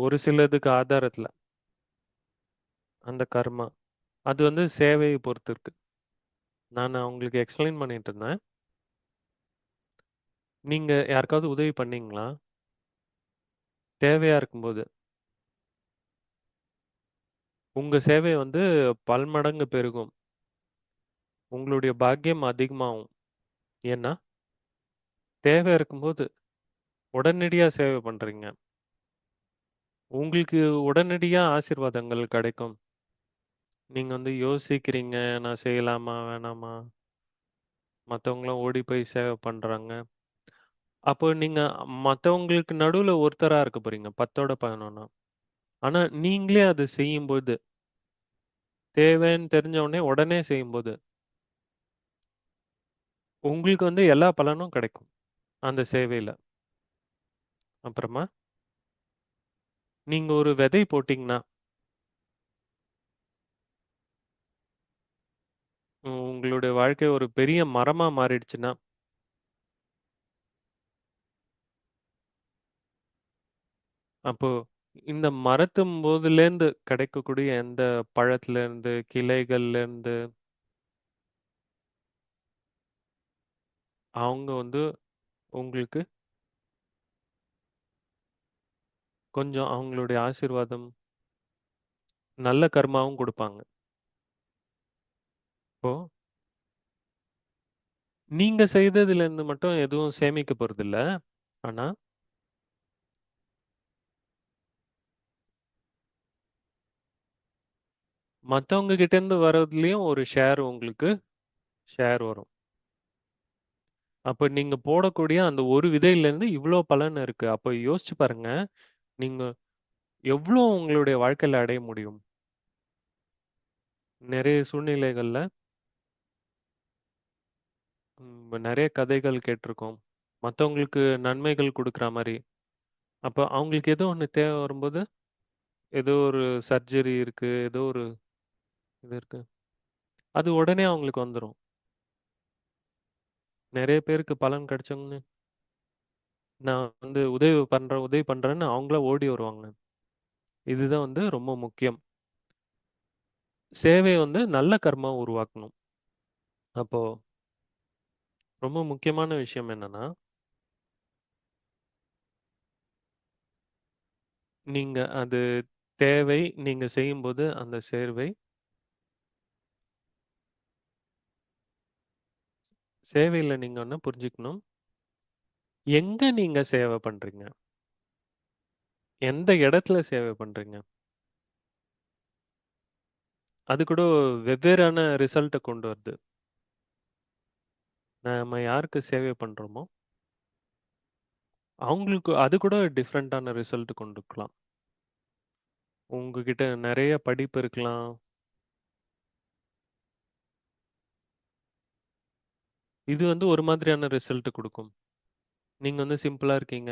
ஒரு சிலதுக்கு ஆதாரத்துல. அந்த கர்மா. அது வந்து சேவைய பொறுத்து இருக்கு. நான் அவங்களுக்கு எக்ஸ்ப்ளைன் பண்ணிட்டு இருந்தேன். நீங்க யாருக்காவது உதவி பண்ணீங்களா? தேவையா இருக்கும்போது. உங்க சேவை வந்து பல்மடங்கு பெருகும். உங்களுடைய பாக்கியம் அதிகமாகும். ஏன்னா, தேவை இருக்கும்போது உடனடியா சேவை பண்றீங்க. உங்களுக்கு உடனடியா ஆசீர்வாதங்கள் கிடைக்கும். நீங்க யோசிக்கிறீங்க, நான் செய்யலாமா? வேணாமா? மத்தவங்கலாம் ஓடி போய் சேவை பண்றாங்க. அப்போ நீங்க மத்தவங்களுக்கு நடுவுல ஒருத்தரா இருக்க போறீங்க. 10ஓட 11ஆ. ஆனா, நீங்களே அத செய்யும்போது, தேவைன்னு தெரிஞ்ச உடனே செய்யும்போது, உங்களுக்கு எல்லா பலனும் கிடைக்கும். அந்த சேவையில. அப்புறமா, நீங்க ஒரு விதை போட்டீங்கன்னா, உங்களுடைய வாழ்க்கை ஒரு பெரிய மரமா மாறிடுச்சுன்னா, அப்போ இந்த மரத்தும்போதுலேருந்து கிடைக்கக்கூடிய எந்த பழத்துலேருந்து, கிளைகள்லேருந்து, அவங்க உங்களுக்கு கொஞ்சம் அவங்களுடைய ஆசீர்வாதம், நல்ல கர்மாவும் குடுப்பாங்க. இப்போ நீங்க செய்ததுலேருந்து மட்டும் எதுவும் சேமிக்க போறதில்ல. ஆனா, மத்தவங்க கிட்டேருந்து வரதுலயும் ஒரு உங்களுக்கு ஷேர் வரும். அப்ப நீங்க போடக்கூடிய அந்த ஒரு விதையிலேருந்து இவ்ளோ பலன் இருக்கு. அப்ப யோசிச்சு பாருங்க. நீங்க எவ்ளோ உங்களுடைய வாழ்க்கையில அடைய முடியும்? நெறைய சூழ்நிலைகள்ல நெறைய கதைகள் கேட்டுருக்கோம். மத்தவங்களுக்கு நன்மைகள் குடுக்குற மாரி. அப்ப அவங்களுக்கு ஏதோ ஒண்ணு தேவை வரும்போது, ஏதோ ஒரு சர்ஜரி இருக்கு, ஏதோ ஒரு இது இருக்கு. அது உடனே அவங்களுக்கு வந்துரும். நெறைய பேருக்கு பலன் கிடைச்சவங்க, நான் உதவி பண்றேன்னு அவங்களா ஓடி வருவாங்க. இதுதான் ரொம்ப முக்கியம். சேவை நல்ல கர்மா உருவாக்கணும். அப்போ ரொம்ப முக்கியமான விஷயம் என்னன்னா, நீங்க அது தேவை, நீங்க செய்யும்போது அந்த சேவையில நீங்க புரிஞ்சுக்கணும். எங்க நீங்க சேவை பண்றீங்க? எந்த இடத்துல சேவை பண்றீங்க? அது கூட வெவ்வேறான ரிசல்ட்ட கொண்டு வருது. நாம யாருக்கு சேவை பண்றோமோ, அவங்களுக்கு அது கூட டிஃபரண்டான ரிசல்ட் கொண்டுக்கலாம். உங்ககிட்ட நெறைய படிப்பு இருக்கலாம். இது ஒரு மாதிரியான ரிசல்ட் குடுக்கும். நீங்க சிம்பிளா இருக்கீங்க.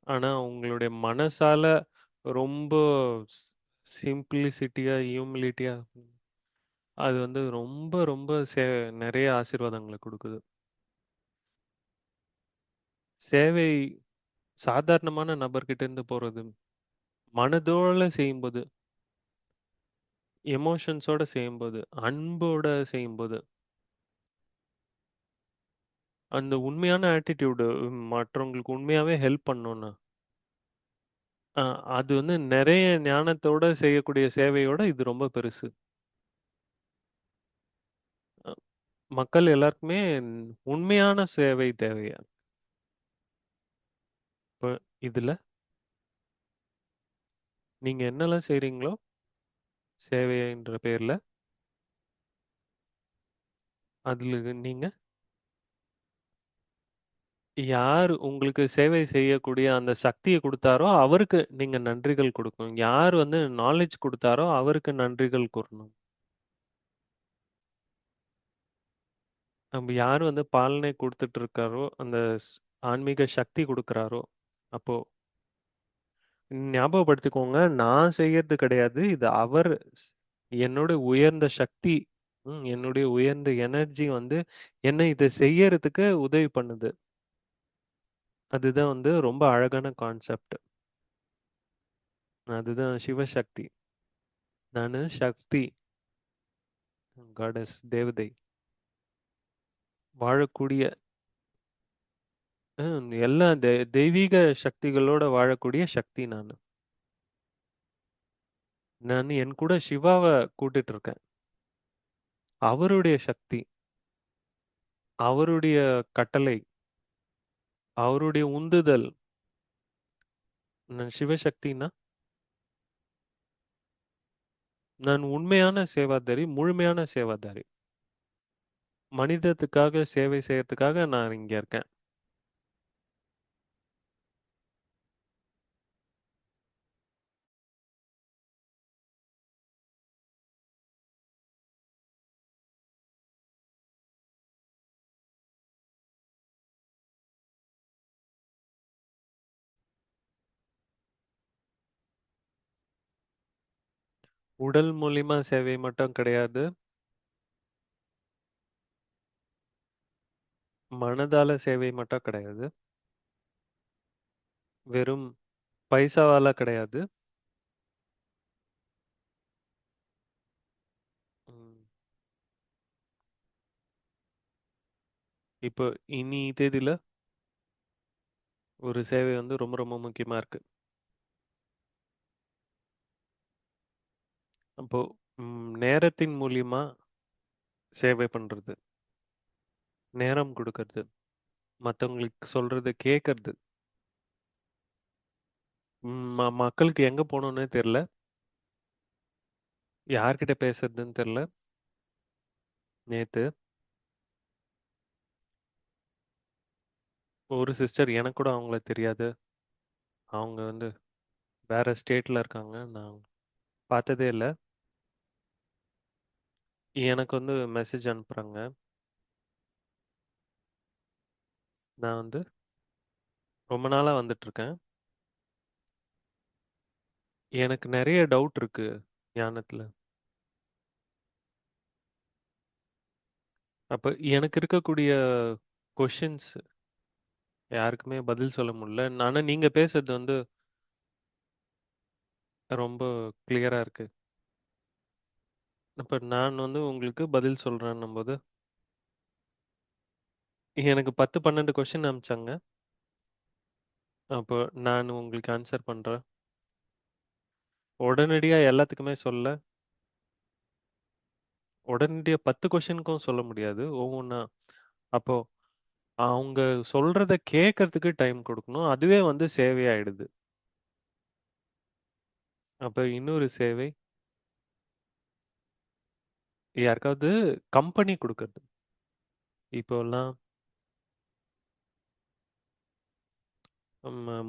ஆனா உங்களுடைய மனசால ரொம்ப ஸ் சிம்ப்ளிசிட்டியா, ஹியூமிலிட்டியா அது ரொம்ப ரொம்ப நெறைய ஆசீர்வாதங்கள குடுக்குது. சேவை சாதாரணமான நபர்கிட்ட இருந்து போறது. மனதோட செய்யும்போது, எமோஷன்ஸோட செய்யும்போது, அன்போட செய்யும்போது, அந்த உண்மையான ஆட்டிட்யூடு மற்றவங்களுக்கு உண்மையாவே ஹெல்ப் பண்ணணும்னா, அ அது நெறைய ஞானத்தோட செய்யக்கூடிய சேவையோட இது ரொம்ப பெருசு. அ மக்கள் எல்லாருக்குமே உண்மையான சேவை தேவையா. இப்ப இதுல நீங்க என்னலாம் செய்றீங்களோ, சேவைன்ற பேர்ல, அதுல நீங்க யார் உங்களுக்கு சேவை செய்யக்கூடிய அந்த சக்திய குடுத்தாரோ, அவருக்கு நீங்க நன்றிகள் குடுக்கணும். யார் நாலேட்ஜ் குடுத்தாரோ, அவருக்கு நன்றிகள் கூறணும். நம்ம யார் பாலனை குடுத்துட்டு இருக்காரோ, அந்த ஆன்மீக சக்தி குடுக்குறாரோ, அப்போ ஞாபகப்படுத்திக்கோங்க, நான் செய்யறது கிடையாது. இது அவர் என்னோட உயர்ந்த சக்தி, என்னுடைய உயர்ந்த எனர்ஜி என்ன இத செய்யறதுக்கு உதவி பண்ணுது. அதுதான் ரொம்ப அழகான கான்செப்ட். அதுதான் சிவசக்தி. நானு சக்தி, காடஸ், தேவதை. வாழக்கூடிய எல்லா தெய்வீக சக்திகளோட வாழக்கூடிய சக்தி நானு. நான் என் கூட சிவாவ கூட்டிட்டு இருக்கேன். அவருடைய சக்தி, அவருடைய கட்டளை, அவருடைய உந்துதல். நான் சிவசக்தின்னா, நான் உண்மையான சேவாதாரி, முழுமையான சேவாதாரி. மனிதத்துக்காக சேவை செய்யறதுக்காக நான் இங்க இருக்கேன். உடல் மூலியமா சேவை மட்டும் கிடையாது. மனதால சேவை மட்டும் கிடையாது. வெறும் பைசாவால கிடையாது. ம். இப்போ இனி தேதியில ஒரு சேவை வந்து ரொம்ப ரொம்ப முக்கியமா இருக்கு. அப்போ நேரத்தின் மூலியமா சேவை பண்றது, நேரம் கொடுக்கறது, மத்தவங்களுக்கு சொல்றத கேட்கறது. மக்களுக்கு எங்க போகணும்னே தெரியல. யார்கிட்ட பேசுறதுன்னு தெரியல. நேத்து ஒரு சிஸ்டர், எனக்கு கூட அவங்கள தெரியாது. அவங்க வந்து வேற ஸ்டேட்ல இருக்காங்க. நான் பார்த்ததே இல்ல. எனக்கு வந்து மெசேஜ் அனுப்புறாங்க. நான் வந்து ரொம்ப நாளா வந்துட்டுருக்கேன். எனக்கு நெறைய டவுட் இருக்கு ஞானத்துல. அப்ப எனக்கு இருக்கக்கூடிய கொஸ்டின்ஸ் யாருக்குமே பதில் சொல்ல முடியல. ஆனா நீங்க பேசுறது வந்து ரொம்ப கிளியரா இருக்கு. அப்ப நான் வந்து உங்களுக்கு பதில் சொல்றேன்னும்போது, எனக்கு 10, 12 கொஸ்டின் அனுப்பிச்சாங்க. அப்போ நான் உங்களுக்கு ஆன்சர் பண்றேன். உடனடியா எல்லாத்துக்குமே சொல்லல. உடனடியா 10 கொஸ்டினுக்கும் சொல்ல முடியாது. ஒவ்வொன்னா. அப்போ அவங்க சொல்றத கேட்கறதுக்கு டைம் குடுக்கணும். அதுவே வந்து சேவையாயிடுது. அப்ப இன்னொரு சேவை, யாருக்காவது கம்பெனி குடுக்கறது. இப்போலாம்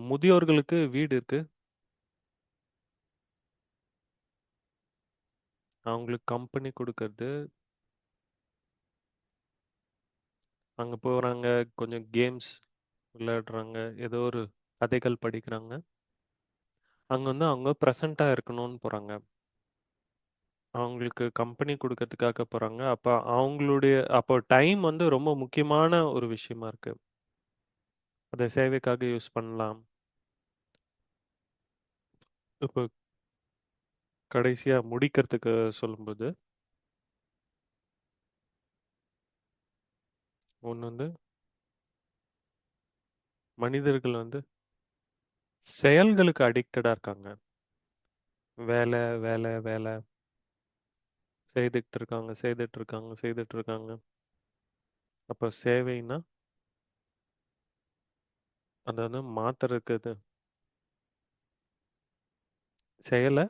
முதியோர்களுக்கு வீடு இருக்கு. அவங்களுக்கு கம்பெனி குடுக்கறது. அங்க போறாங்க, கொஞ்சம் கேம்ஸ் விளையாடுறாங்க, ஏதோ ஒரு கதைகள் படிக்கிறாங்க. அங்க வந்து அவங்க பிரசன்ட்டா இருக்கணும்னு போறாங்க. அவங்களுக்கு கம்பெனி குடுக்கறதுக்காக போறாங்க. அப்போ டைம் வந்து ரொம்ப முக்கியமான ஒரு விஷயமா இருக்கு. அத சேவைக்காக யூஸ் பண்ணலாம். இப்போ கடைசியா முடிக்கிறதுக்கு சொல்லும்போது, ஒண்ணு வந்து மனிதர்கள் வந்து செயல்களுக்கு அடிக்டடா இருக்காங்க. வேல, வேல, வேல செய்துட்டு இருக்காங்க, செய்துட்டு இருக்காங்க, செய்துட்டு இருக்காங்க. அப்ப சேவைன்னா, அத வந்து மாத்துறதுக்கு செயல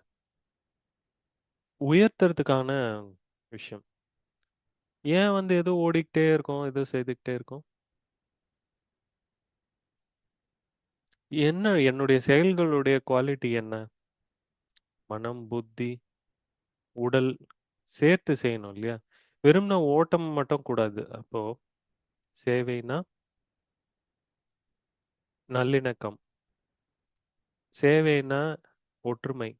உயர்த்துறதுக்கான விஷயம். ஏன் வந்து ஏதோ ஓடிக்கிட்டே இருக்கோம், ஏதோ செய்துக்கிட்டே இருக்கோம்? என்ன என்னுடைய செயல்களுடைய குவாலிட்டி என்ன? மனம், புத்தி, உடல் சேர்த்து செய்யணும் இல்லையா? வெறும்ன ஓட்டம் மட்டும் கூடாது. அப்போ சேவைனா நல்லிணக்கம். சேவைனா ஒற்றுமை.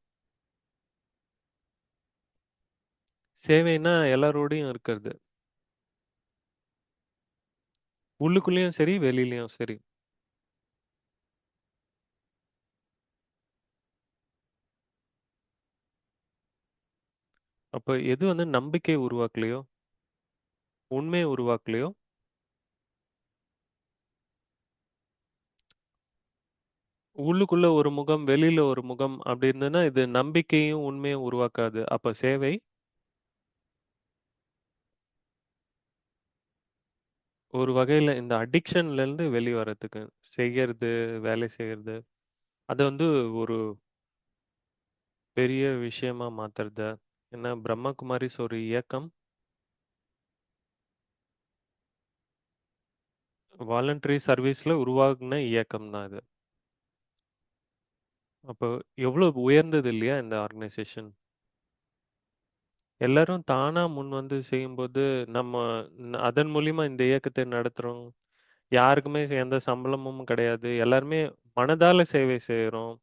சேவைனா எல்லாரோடையும் இருக்கிறது. உள்ளுக்குள்ளேயும் சரி, வெளியிலயும் சரி. அப்ப எது வந்து நம்பிக்கை உருவாக்கலையோ, உண்மைய உருவாக்கலையோ, உள்ளுக்குள்ள ஒரு முகம், வெளியில ஒரு முகம் அப்படி இருந்ததுன்னா, இது நம்பிக்கையும், உண்மையும் உருவாக்காது. அப்ப சேவை ஒரு வகையில இந்த அடிக்ஷன்ல இருந்து வெளிய வரதுக்கு, செய்யறது, வேலை செய்யறது, அத வந்து ஒரு பெரிய விஷயமா மாத்துறது. ஏன்னா பிரம்ம குமாரிஸ் ஒரு இயக்கம். வாலண்டரி சர்வீஸ்ல உருவாகுன இயக்கம் தான் இது. அப்போ எவ்வளோ உயர்ந்தது இல்லையா இந்த ஆர்கனைசேஷன்? எல்லாரும் தானா முன் வந்து செய்யும்போது, நம்ம அதன் மூலியமா இந்த இயக்கத்தை நடத்துறோம். யாருக்குமே எந்த சம்பளமும் கிடையாது. எல்லாருமே மனதால சேவை செய்றோம்.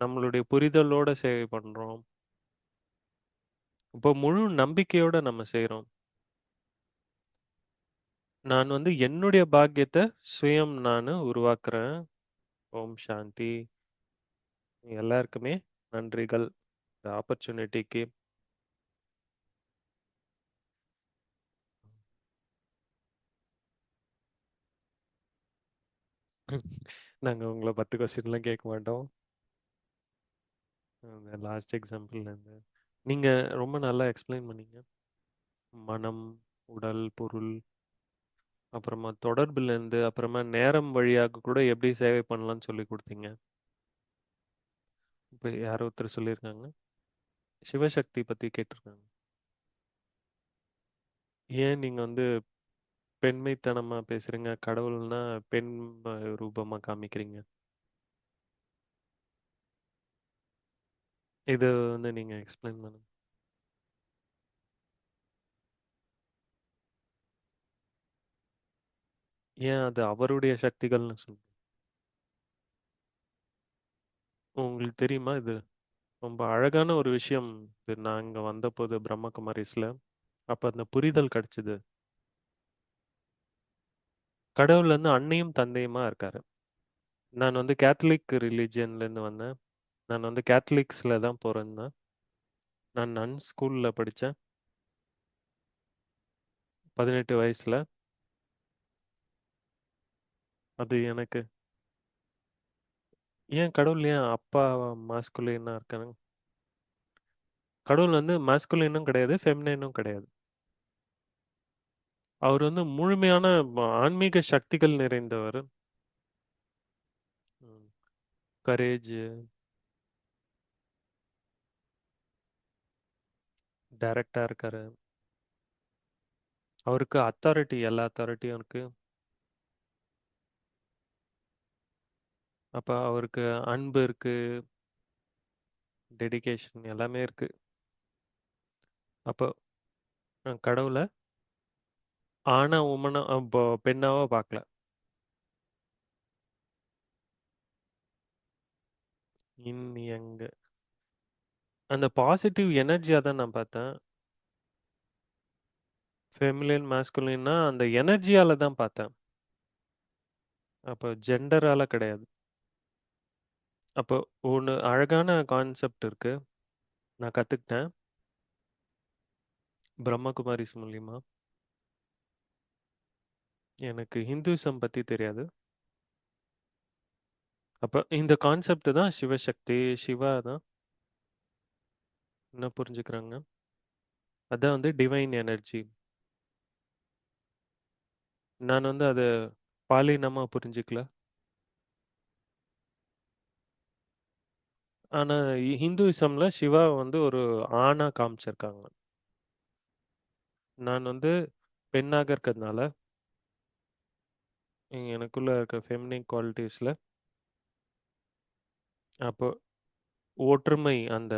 நம்மளுடைய புரிதலோட சேவை பண்றோம். இப்போ முழு நம்பிக்கையோட நம்ம செய்றோம். நான் வந்து என்னுடைய பாக்கியத்த சுயம் நானு உருவாக்குறேன். ஓம் சாந்தி. எல்லாருக்குமே நன்றிகள். இந்த ஆப்பர்ச்சுனிட்டிக்கு. நாங்க உங்கள 10 கொஸ்டின்லாம் கேட்க மாட்டோம். அந்த லாஸ்ட் எக்ஸாம்பிள்லேருந்து. நீங்க ரொம்ப நல்லா எக்ஸ்பிளைன் பண்ணீங்க. மனம், உடல், பொருள், அப்புறமா தொடர்புலேருந்து, அப்புறமா நேரம் வழியாக கூட எப்படி சேவை பண்ணலாம்னு சொல்லிக் குடுத்தீங்க. இப்ப யாரோ ஒருத்தர் சொல்லியிருக்காங்க. சிவசக்தி பத்தி கேட்டிருக்காங்க. ஏன் நீங்க வந்து பெண்மைத்தனமா பேசுறீங்க? கடவுள்னா பெண் ரூபமா காமிக்கிறீங்க. இது வந்து நீங்க எக்ஸ்பிளைன் பண்ணுங்க. ஏன் அது அவருடைய சக்திகள்னு சொல்றீங்க? உங்களுக்கு தெரியுமா இது? ரொம்ப அழகான ஒரு விஷயம். இது நான் இங்க வந்தபோது பிரம்மகுமாரிஸ்ல, அப்ப அந்த புரிதல் கிடைச்சது. கடவுள் வந்து அன்னையும் தந்தையுமா இருக்காரு. நான் வந்து கேத்தலிக் ரிலிஜியன்ல இருந்து வந்தேன். நான் வந்து கேத்தலிக்ஸ்ல தான் பொறந்தேன். நான் நன் ஸ்கூல்ல படிச்சேன். 18 வயசுல. அது எனக்கு ஏன் கடவுள் ஏன் அப்பா மாஸ்குலினா இருக்காங்க? கடவுள் வந்து மாஸ்குலினும் கிடையாது, ஃபெமினைனும் கிடையாது. அவர் வந்து முழுமையான ஆன்மீக சக்திகள் நிறைந்தவர். கரேஜ், டைரக்டா இருக்காரு. அவருக்கு அத்தாரிட்டி, எல்லா அத்தாரிட்டியும் இருக்கு. அப்ப அவருக்கு அன்பு இருக்கு, டெடிகேஷன் எல்லாமே இருக்கு. அப்போ கடவுள ஆணா, உமனா பெண்ணாவா பார்க்கல. இன் யங் அந்த பாசிட்டிவ் எனர்ஜியா தான் நான் பார்த்தேன். ஃபெமிலின், மாஸ்குலின்னா அந்த எனர்ஜியால தான் பார்த்தேன். அப்போ ஜெண்டரால கிடையாது. அப்போ ஒண்ணு அழகான கான்செப்ட் இருக்கு. நான் கத்துக்கிட்டேன். பிரம்மகுமாரிஸ் மூலியமா. எனக்கு ஹிந்துயிசம் பத்தி தெரியாது. அப்ப இந்த கான்செப்ட் தான் சிவசக்தி, சிவா தான் என்ன புரிஞ்சுக்கிறாங்க. அதான் வந்து டிவைன் எனர்ஜி. நான் வந்து அத பாலினமா புரிஞ்சுக்கல. ஆனா ஹிந்துயிசம்ல சிவா வந்து ஒரு ஆணா காமிச்சிருக்காங்க. நான் வந்து பெண்ணாக இருக்கிறதுனால, எனக்குள்ள இருக்க ஃபெமினின் குவாலிட்டீஸ்ல, அப்போ ஒற்றுமை அந்த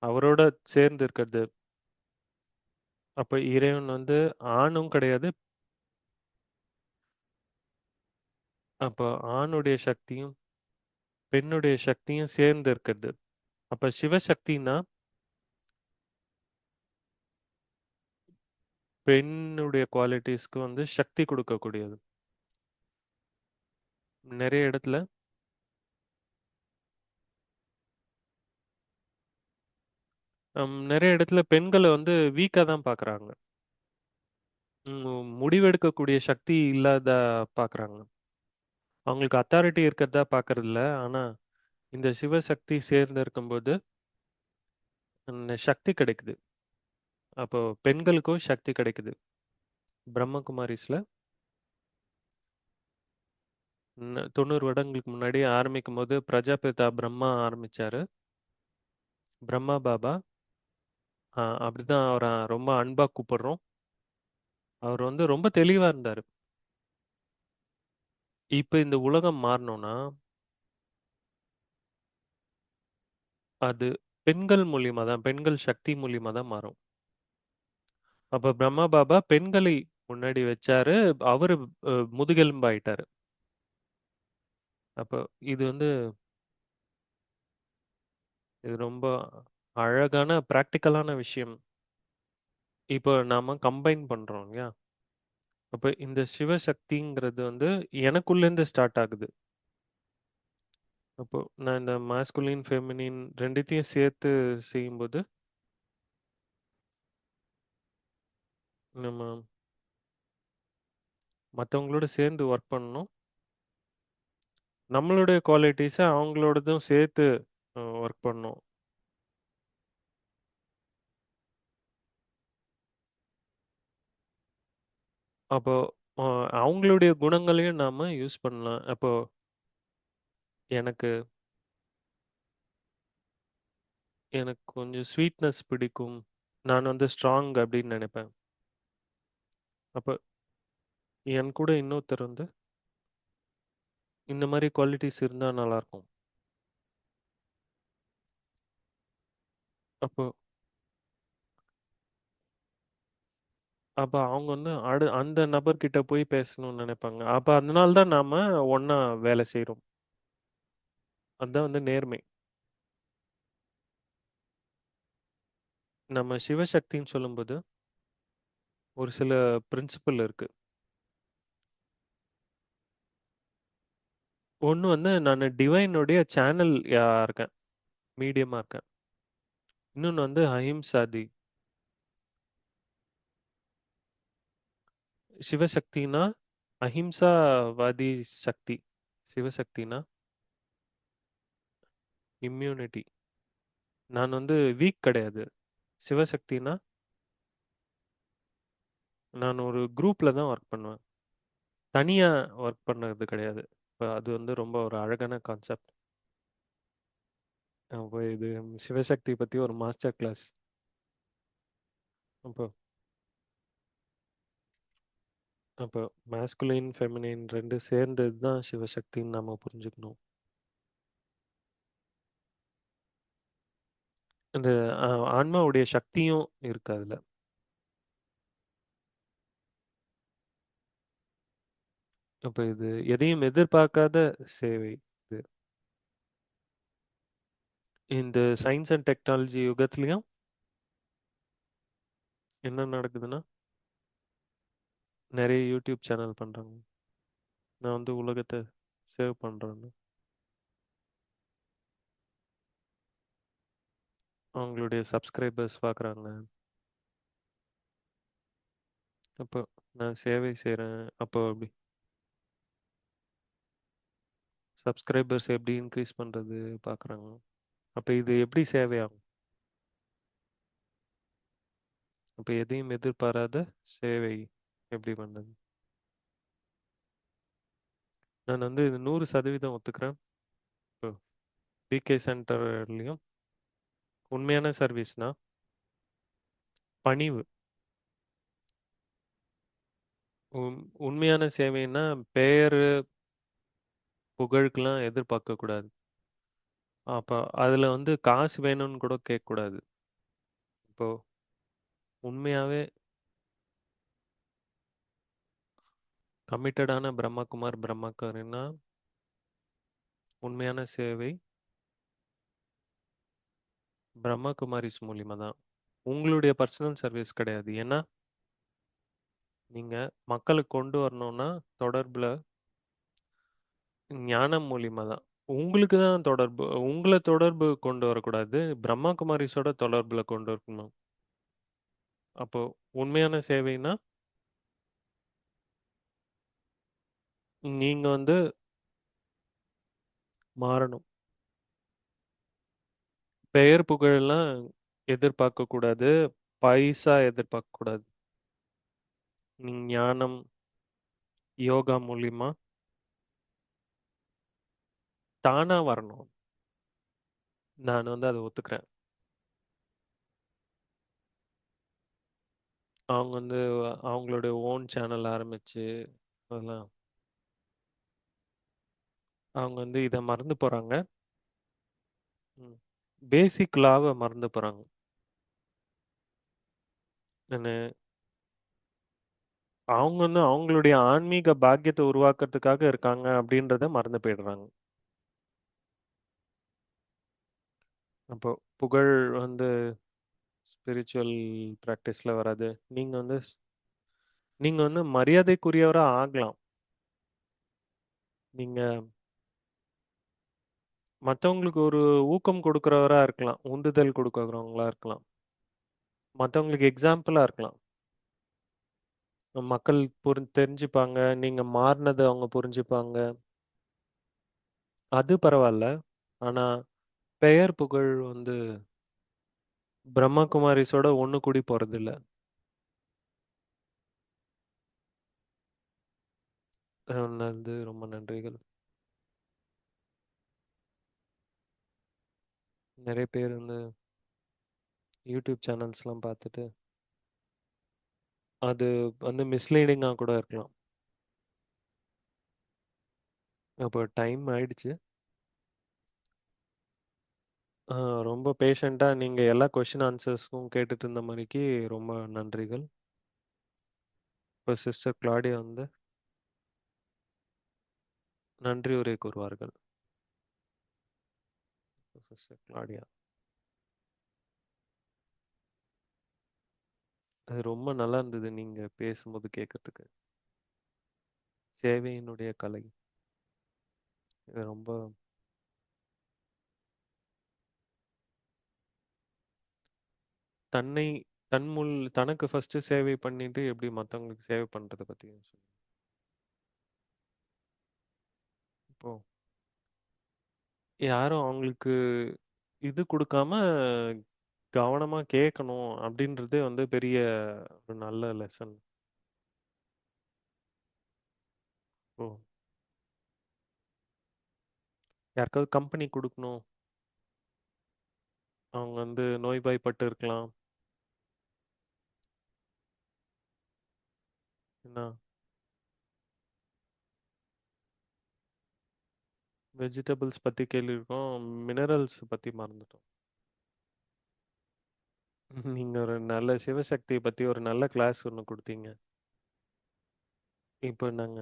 அவரோட சேர்ந்து இருக்கிறது. அப்ப இறைவன் வந்து ஆணும் கிடையாது. அப்ப ஆணுடைய சக்தியும், பெண்ணுடைய சக்தியும் சேர்ந்து இருக்கிறது. அப்ப சிவசக்தினா, பெண்ணுடைய குவாலிட்டீஸ்க்கு வந்து சக்தி கொடுக்கக்கூடியது. நெறைய இடத்துல நெறைய இடத்துல பெண்கள வந்து வீக்கா தான் பார்க்குறாங்க. முடிவெடுக்கக்கூடிய சக்தி இல்லாத பார்க்குறாங்க. அவங்களுக்கு அத்தாரிட்டி இருக்கிறதா பார்க்கறதில்ல. ஆனா, இந்த சிவசக்தி சேர்ந்து இருக்கும்போது, சக்தி கிடைக்குது. அப்போ பெண்களுக்கும் சக்தி கிடைக்குது. பிரம்மகுமாரிஸ்ல 90 வருடங்களுக்கு முன்னாடி ஆரம்பிக்கும்போது பிரஜாபிதா பிரம்மா ஆரம்பிச்சாரு. பிரம்மா பாபா. அப்படிதான் அவர ரொம்ப அன்பா கூப்பிடுறோம். அவர் வந்து ரொம்ப தெளிவா இருந்தாரு. இப்ப இந்த உலகம் மாறணும்னா, அது பெண்கள் மூலியமா தான், பெண்கள் சக்தி மூலியமா தான் மாறும். அப்ப பிரம்மா பாபா பெண்களை முன்னாடி வச்சாரு. அவரு முதுகெலும்பாயிட்டாரு. அப்போ இது வந்து இது ரொம்ப அழகான பிராக்டிகலான விஷயம். இப்போ நாம கம்பைன் பண்றோம் இல்லையா? அப்ப இந்த சிவசக்திங்கிறது வந்து எனக்குள்ளேருந்து ஸ்டார்ட் ஆகுது. அப்போ நான் இந்த மாஸ்குலின், ஃபெமினின் 2த்தையும் சேர்த்து செய்யும்போது, நம்ம மத்தவங்களோட சேர்ந்து ஒர்க் பண்ணணும். நம்மளுடைய குவாலிட்டீஸ அவங்களோடதும் சேர்த்து ஒர்க் பண்ணணும். அப்போ அ அவங்களுடைய குணங்களையும் நாம யூஸ் பண்ணலாம். அப்போ எனக்கு எனக்கு கொஞ்சம் ஸ்வீட்னஸ் பிடிக்கும். நான் வந்து ஸ்ட்ராங் அப்படின்னு நெனைப்பேன். அப்ப என் கூட இன்னொருத்தர் வந்து இந்த மாரி குவாலிட்டீஸ் இருந்தா நல்லாருக்கும். அப்போ அப்ப அவங்க வந்து அந்த நபர்கிட்ட போய் பேசணும்னு நெனைப்பாங்க. அப்ப அதனால தான் நாம ஒண்ணா வேலை செய்றோம். அதான் வந்து நேர்மை. நம்ம சிவசக்தின்னு சொல்லும்போது, ஒரு சில பிரின்சிபல் இருக்கு. ஒண்ணு வந்து நானு டிவைனுடைய சேனல் இருக்கேன். மீடியமா இருக்கேன். இன்னொன்னு வந்து அஹிம்சாதி. சிவசக்தினா அஹிம்சாவாதி சக்தி. சிவசக்தினா இம்யூனிட்டி. நான் வந்து வீக் கிடையாது. சிவசக்தினா நான் ஒரு குரூப்ல தான் ஒர்க் பண்ணுவேன். தனியா ஒர்க் பண்ணது கிடையாது. இப்ப அது வந்து ரொம்ப ஒரு அழகான கான்செப்ட். அப்ப இது சிவசக்தி பத்தி ஒரு மாஸ்டர் கிளாஸ். அப்போ அப்போ மாஸ்குலின், ஃபெமினின் 2 சேர்ந்தது தான் சிவசக்தின்னு நாம புரிஞ்சுக்கணும். அந்த அ ஆன்மாவுடைய சக்தியும் இருக்கு அதுல. அப்ப இது எதையும் எதிர்பார்க்காத சேவை இது. இந்த சயின்ஸ் அண்ட் டெக்னாலஜி யுகத்திலயும் என்ன நடக்குதுன்னா, நெறைய யூடியூப் சேனல் பண்றாங்க. நான் வந்து உலகத்த சேவ் பண்றேன்னு. அவங்களுடைய சப்ஸ்கிரைபர்ஸ் பார்க்குறாங்க. அப்போ நான் சேவை செய்றேன். அப்போ அப்படி சப்ஸ்கிரைபர்ஸ் எப்படி இன்க்ரீஸ் பண்றது பார்க்குறாங்க. அப்ப இது எப்படி சேவையாகும்? அப்ப எதையும் எதிர்பாராத சேவை எப்படி பண்றது? நான் வந்து இது 100% ஒத்துக்கிறேன். இப்போ பிகே சென்டர்லயும் உண்மையான சர்வீஸ்னா பணிவு. உண்மையான சேவைன்னா பெயரு, புகழுக்கெல்லாம் எதிர்பார்க்கக் கூடாது. அப்ப அதுல வந்து காசு வேணும்னு கூட கேட்கக்கூடாது. இப்போ உண்மையாவே கமிட்டடான பிரம்மகுமார், பிரம்மகுமாரின்னா உண்மையான சேவை பிரம்மகுமாரிஸ் மூலியமா தான். உங்களுடைய பர்சனல் சர்வீஸ் கிடையாது. ஏன்னா, நீங்க மக்களுக்கு கொண்டு வரணும்னா தொடர்புல ஞானம் மூலியமா தான். உங்களுக்கு தான் தொடர்பு. உங்கள தொடர்பு கொண்டு வரக்கூடாது. பிரம்மா குமாரிஸோட தொடர்புல கொண்டு வரணும். அப்போ உண்மையான சேவைன்னா, நீங்க வந்து மாறணும். பெயர் புகழெல்லாம் எதிர்பார்க்கக் கூடாது. பைசா எதிர்பார்க்கக் கூடாது. நீங்க ஞானம், யோகா மூலியமா தானா வரணும். நான் வந்து அத ஒத்துக்கிறேன். அவங்க வந்து அவங்களுடைய ஓன் சேனல் ஆரம்பிச்சு அதெல்லாம் அவங்க வந்து இத மறந்து போறாங்க. ம். பேசிக் லாவ மறந்து போறாங்க. நானு அவங்க வந்து அவங்களுடைய ஆன்மீக பாக்கியத்த உருவாக்குறதுக்காக இருக்காங்க அப்படின்றத மறந்து போயிடுறாங்க. அப்போ புகழ் வந்து ஸ்பிரிச்சுவல் பிராக்டிஸ்ல வராது. நீங்க வந்து நீங்க வந்து மரியாதைக்குரியவரா ஆகலாம். நீங்க மத்தவங்களுக்கு ஒரு ஊக்கம் கொடுக்கிறவரா இருக்கலாம். உந்துதல் கொடுக்கிறவங்களா இருக்கலாம். மத்தவங்களுக்கு எக்ஸாம்பிளா இருக்கலாம். மக்கள் தெரிஞ்சுப்பாங்க. நீங்க மாறுனத அவங்க புரிஞ்சுப்பாங்க. அது பரவால்ல. ஆனா பெயர், புகழ் வந்து பிரம்மா குமாரிஸோட ஒண்ணு கூடி போறதில்ல. வந்து ரொம்ப நன்றிகள். நெறைய பேர் வந்து யூடியூப் சேனல்ஸ்லாம் பார்த்துட்டு, அது வந்து மிஸ்லீடிங்கா கூட இருக்கலாம். அப்போ டைம் ஆயிடுச்சு. ஆ ரொம்ப பேஷண்ட்டா நீங்க எல்லா கொஸ்டின் ஆன்சர்ஸ்க்கும் கேட்டுட்டு இருந்த மாரிக்கு ரொம்ப நன்றிகள். இப்ப சிஸ்டர் கிளாடியா வந்து நன்றி உரை கூறுவார்கள். Sister Claudia. அது ரொம்ப நல்லா இருந்தது நீங்க பேசும்போது கேட்கறதுக்கு. சேவையினுடைய கலை. இது ரொம்ப தன்னை தனக்கு ஃபர்ஸ்ட் சேவை பண்ணிட்டு எப்படி மத்தவங்களுக்கு சேவை பண்றத பத்தி சொன்னீங்க. இப்போ யாரும் அவங்களுக்கு இது குடுக்காம கவனமா கேட்கணும் அப்படின்றதே வந்து பெரிய ஒரு நல்ல லெசன். ஓ! யாருக்காவது கம்பெனி குடுக்கணும். அவங்க வந்து நோய்வாய்ப்பட்டு இருக்கலாம். என்ன வெஜிடபிள்ஸ் பத்தி கேள்வியிருக்கோம். மினரல்ஸ் பத்தி மறந்துட்டோம். நீங்க ஒரு நல்ல சிவசக்திய பத்தி ஒரு நல்ல கிளாஸ் ஒண்ணு குடுத்தீங்க. இப்போ நாங்க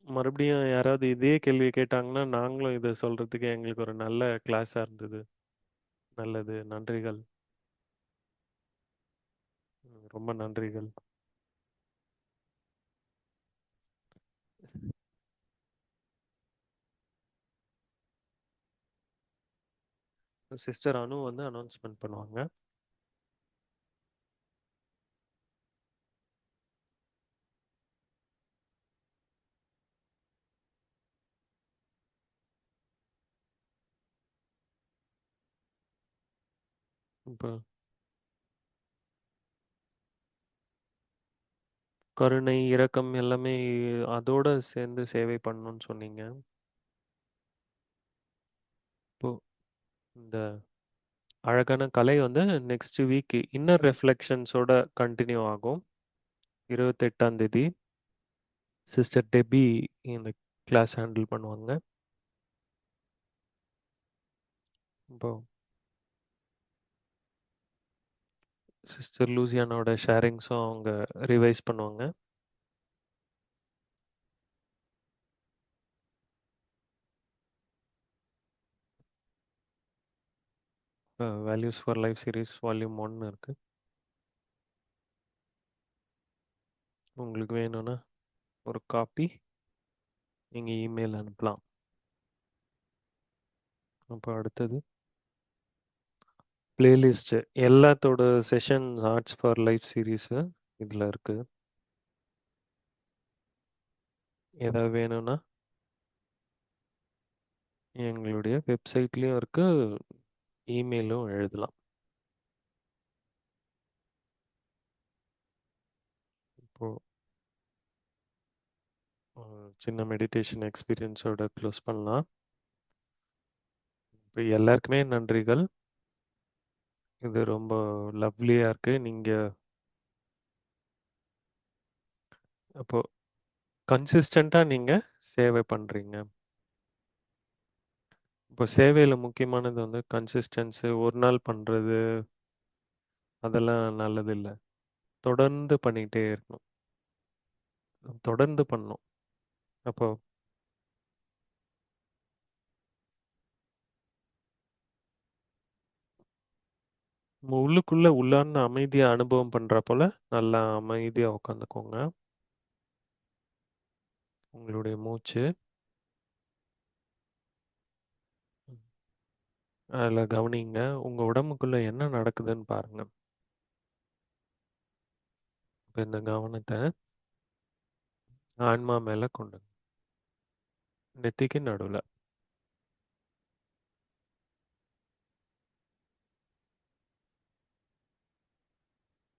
மறுபடியும் யாராவது இதே கேள்விய கேட்டாங்கன்னா, நாங்களும் இத சொல்றதுக்கு எங்களுக்கு ஒரு நல்ல கிளாஸா இருந்தது. நல்லது. நன்றிகள். ரொம்ப நன்றிகள். சிஸ்டர் அனு வந்து அனௌன்ஸ்மென்ட் பண்ணுவாங்க. இப்ப கருணை, இரக்கம் எல்லாமே அதோட சேர்ந்து சேவை பண்ணணும்னு சொன்னீங்க. இப்போ இந்த அழகான கலை வந்து நெக்ஸ்ட் வீக் இன்னர் ரெஃப்ளெக்ஷன்ஸோட கண்டினியூ ஆகும். 28ஆம் தேதி சிஸ்டர் டெபி இந்த கிளாஸ் ஹேண்டில் பண்ணுவாங்க. இப்போ சிஸ்டர் லூசியானோட ஷேரிங்ஸும் அவங்க ரிவைஸ் பண்ணுவாங்க. Values for life series volume 1 இருக்கு. உங்களுக்கு வேணும்னா ஒரு காப்பி நீங்க இமெயில் அனுப்பலாம். அப்போ அடுத்தது பிளேலிஸ்ட் எல்லாத்தோட session arts for life series இதுல இருக்கு. ஏதாவது வேணும்னா எங்களுடைய வெப்சைட்லயும் இருக்கு. இமெயிலும் எழுதலாம். இப்போ சின்ன மெடிடேஷன் எக்ஸ்பீரியன்ஸோட க்ளோஸ் பண்ணலாம். இப்ப எல்லாருக்குமே நன்றிகள். இது ரொம்ப லவ்லியா இருக்கு. நீங்க அப்போ கன்சிஸ்டன்ட்டா நீங்க சேவை பண்றீங்க. இப்போ சேவையில முக்கியமானது வந்து கன்சிஸ்டன்ஸி. ஒரு நாள் பண்றது அதெல்லாம் நல்லதில்ல. தொடர்ந்து பண்ணிக்கிட்டே இருக்கணும். தொடர்ந்து பண்ணணும். அப்போ உள்ளுக்குள்ள உள்ளார்ந்த அமைதிய அனுபவம் பண்றா போல நல்லா அமைதியா உட்காந்துக்கோங்க. உங்களுடைய மூச்சு அதில கவனிங்க. உங்க உடம்புக்குள்ள என்ன நடக்குதுன்னு பாருங்க. இப்ப இந்த கவனத்த ஆன்மா மேல கொண்டு நெத்திக்கு நடுவுல.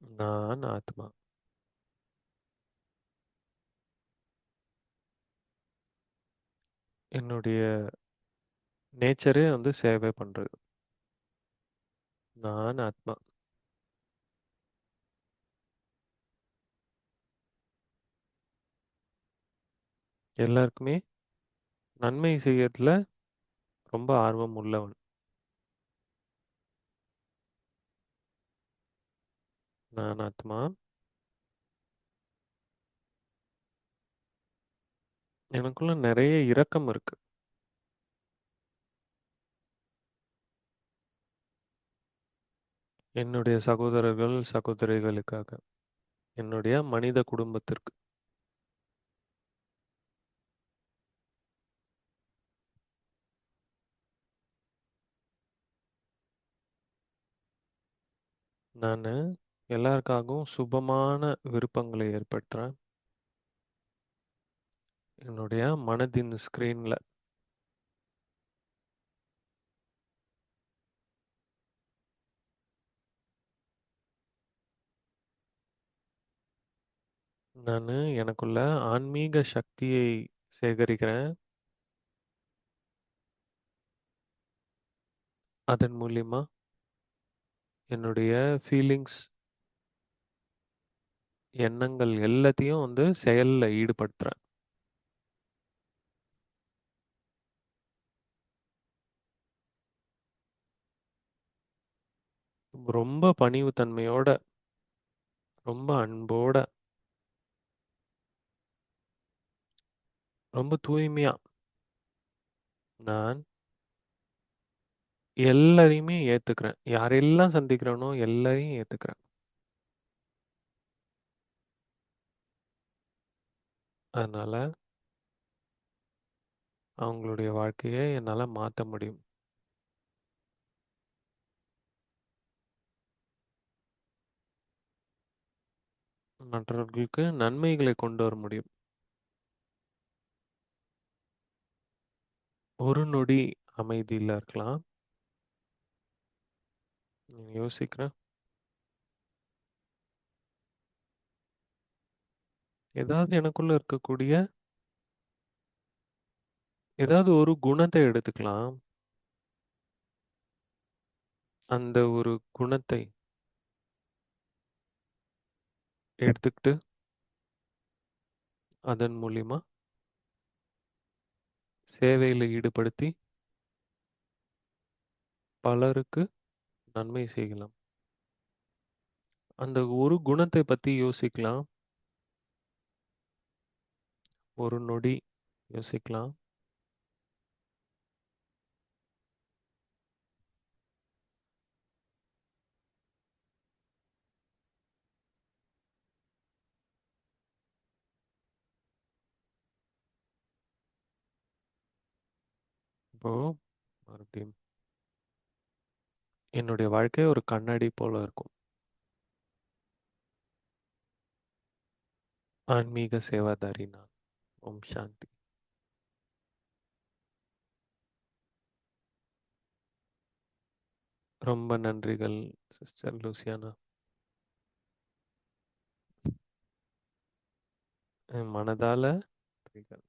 நான் ஆத்மா. என்னுடைய நேச்சரே வந்து சேவை பண்றது. நான் ஆத்மா. எல்லாருக்குமே நன்மை செய்யறதுல ரொம்ப ஆர்வம் உள்ளவன். நான் ஆத்மா. எனக்குள்ள நெறைய இரக்கம் இருக்கு. என்னுடைய சகோதரர்கள், சகோதரிகளுக்காக. என்னுடைய மனித குடும்பத்திற்கு. நானு எல்லாருக்காகவும் சுபமான விருப்பங்களை ஏற்படுத்துறேன். என்னுடைய மனதின் ஸ்க்ரீன்ல. நானு எனக்குள்ள ஆன்மீக சக்தியை சேகரிக்கிறேன். அதன் மூலியமா என்னுடைய ஃபீலிங்ஸ், எண்ணங்கள் எல்லாத்தையும் வந்து செயல்ல ஈடுபடுத்துறேன். ரொம்ப பணிவுத்தன்மையோட, ரொம்ப அன்போட, ரொம்ப தூய்மையா நான் எல்லாரையுமே ஏத்துக்கிறேன். யாரெல்லாம் சந்திக்கிறேனோ எல்லாரையும் ஏத்துக்கிறேன். அதனால அவங்களுடைய வாழ்க்கைய என்னால மாத்த முடியும். மற்றவர்களுக்கு நன்மைகளை கொண்டு வர முடியும். ஒரு நொடி அமைதியில இருக்கலாம். யோசிக்கிறேன். ஏதாவது எனக்குள்ள இருக்கக்கூடிய ஏதாவது ஒரு குணத்த எடுத்துக்கலாம். அந்த ஒரு குணத்தை எடுத்துக்கிட்டு, அதன் மூலியமா சேவையில ஈடுபடுத்தி பலருக்கு நன்மை செய்யலாம். அந்த ஒரு குணத்தை பத்தி யோசிக்கலாம். ஒரு நொடி யோசிக்கலாம். இப்போ மறுபடியும் என்னுடைய வாழ்க்கை ஒரு கண்ணாடி போல இருக்கும். ஆன்மீக சேவாதாரி நான். ஓம் சாந்தி. ரொம்ப நன்றிகள் சிஸ்டர் லூசியானா. மனதால நன்றிகள்.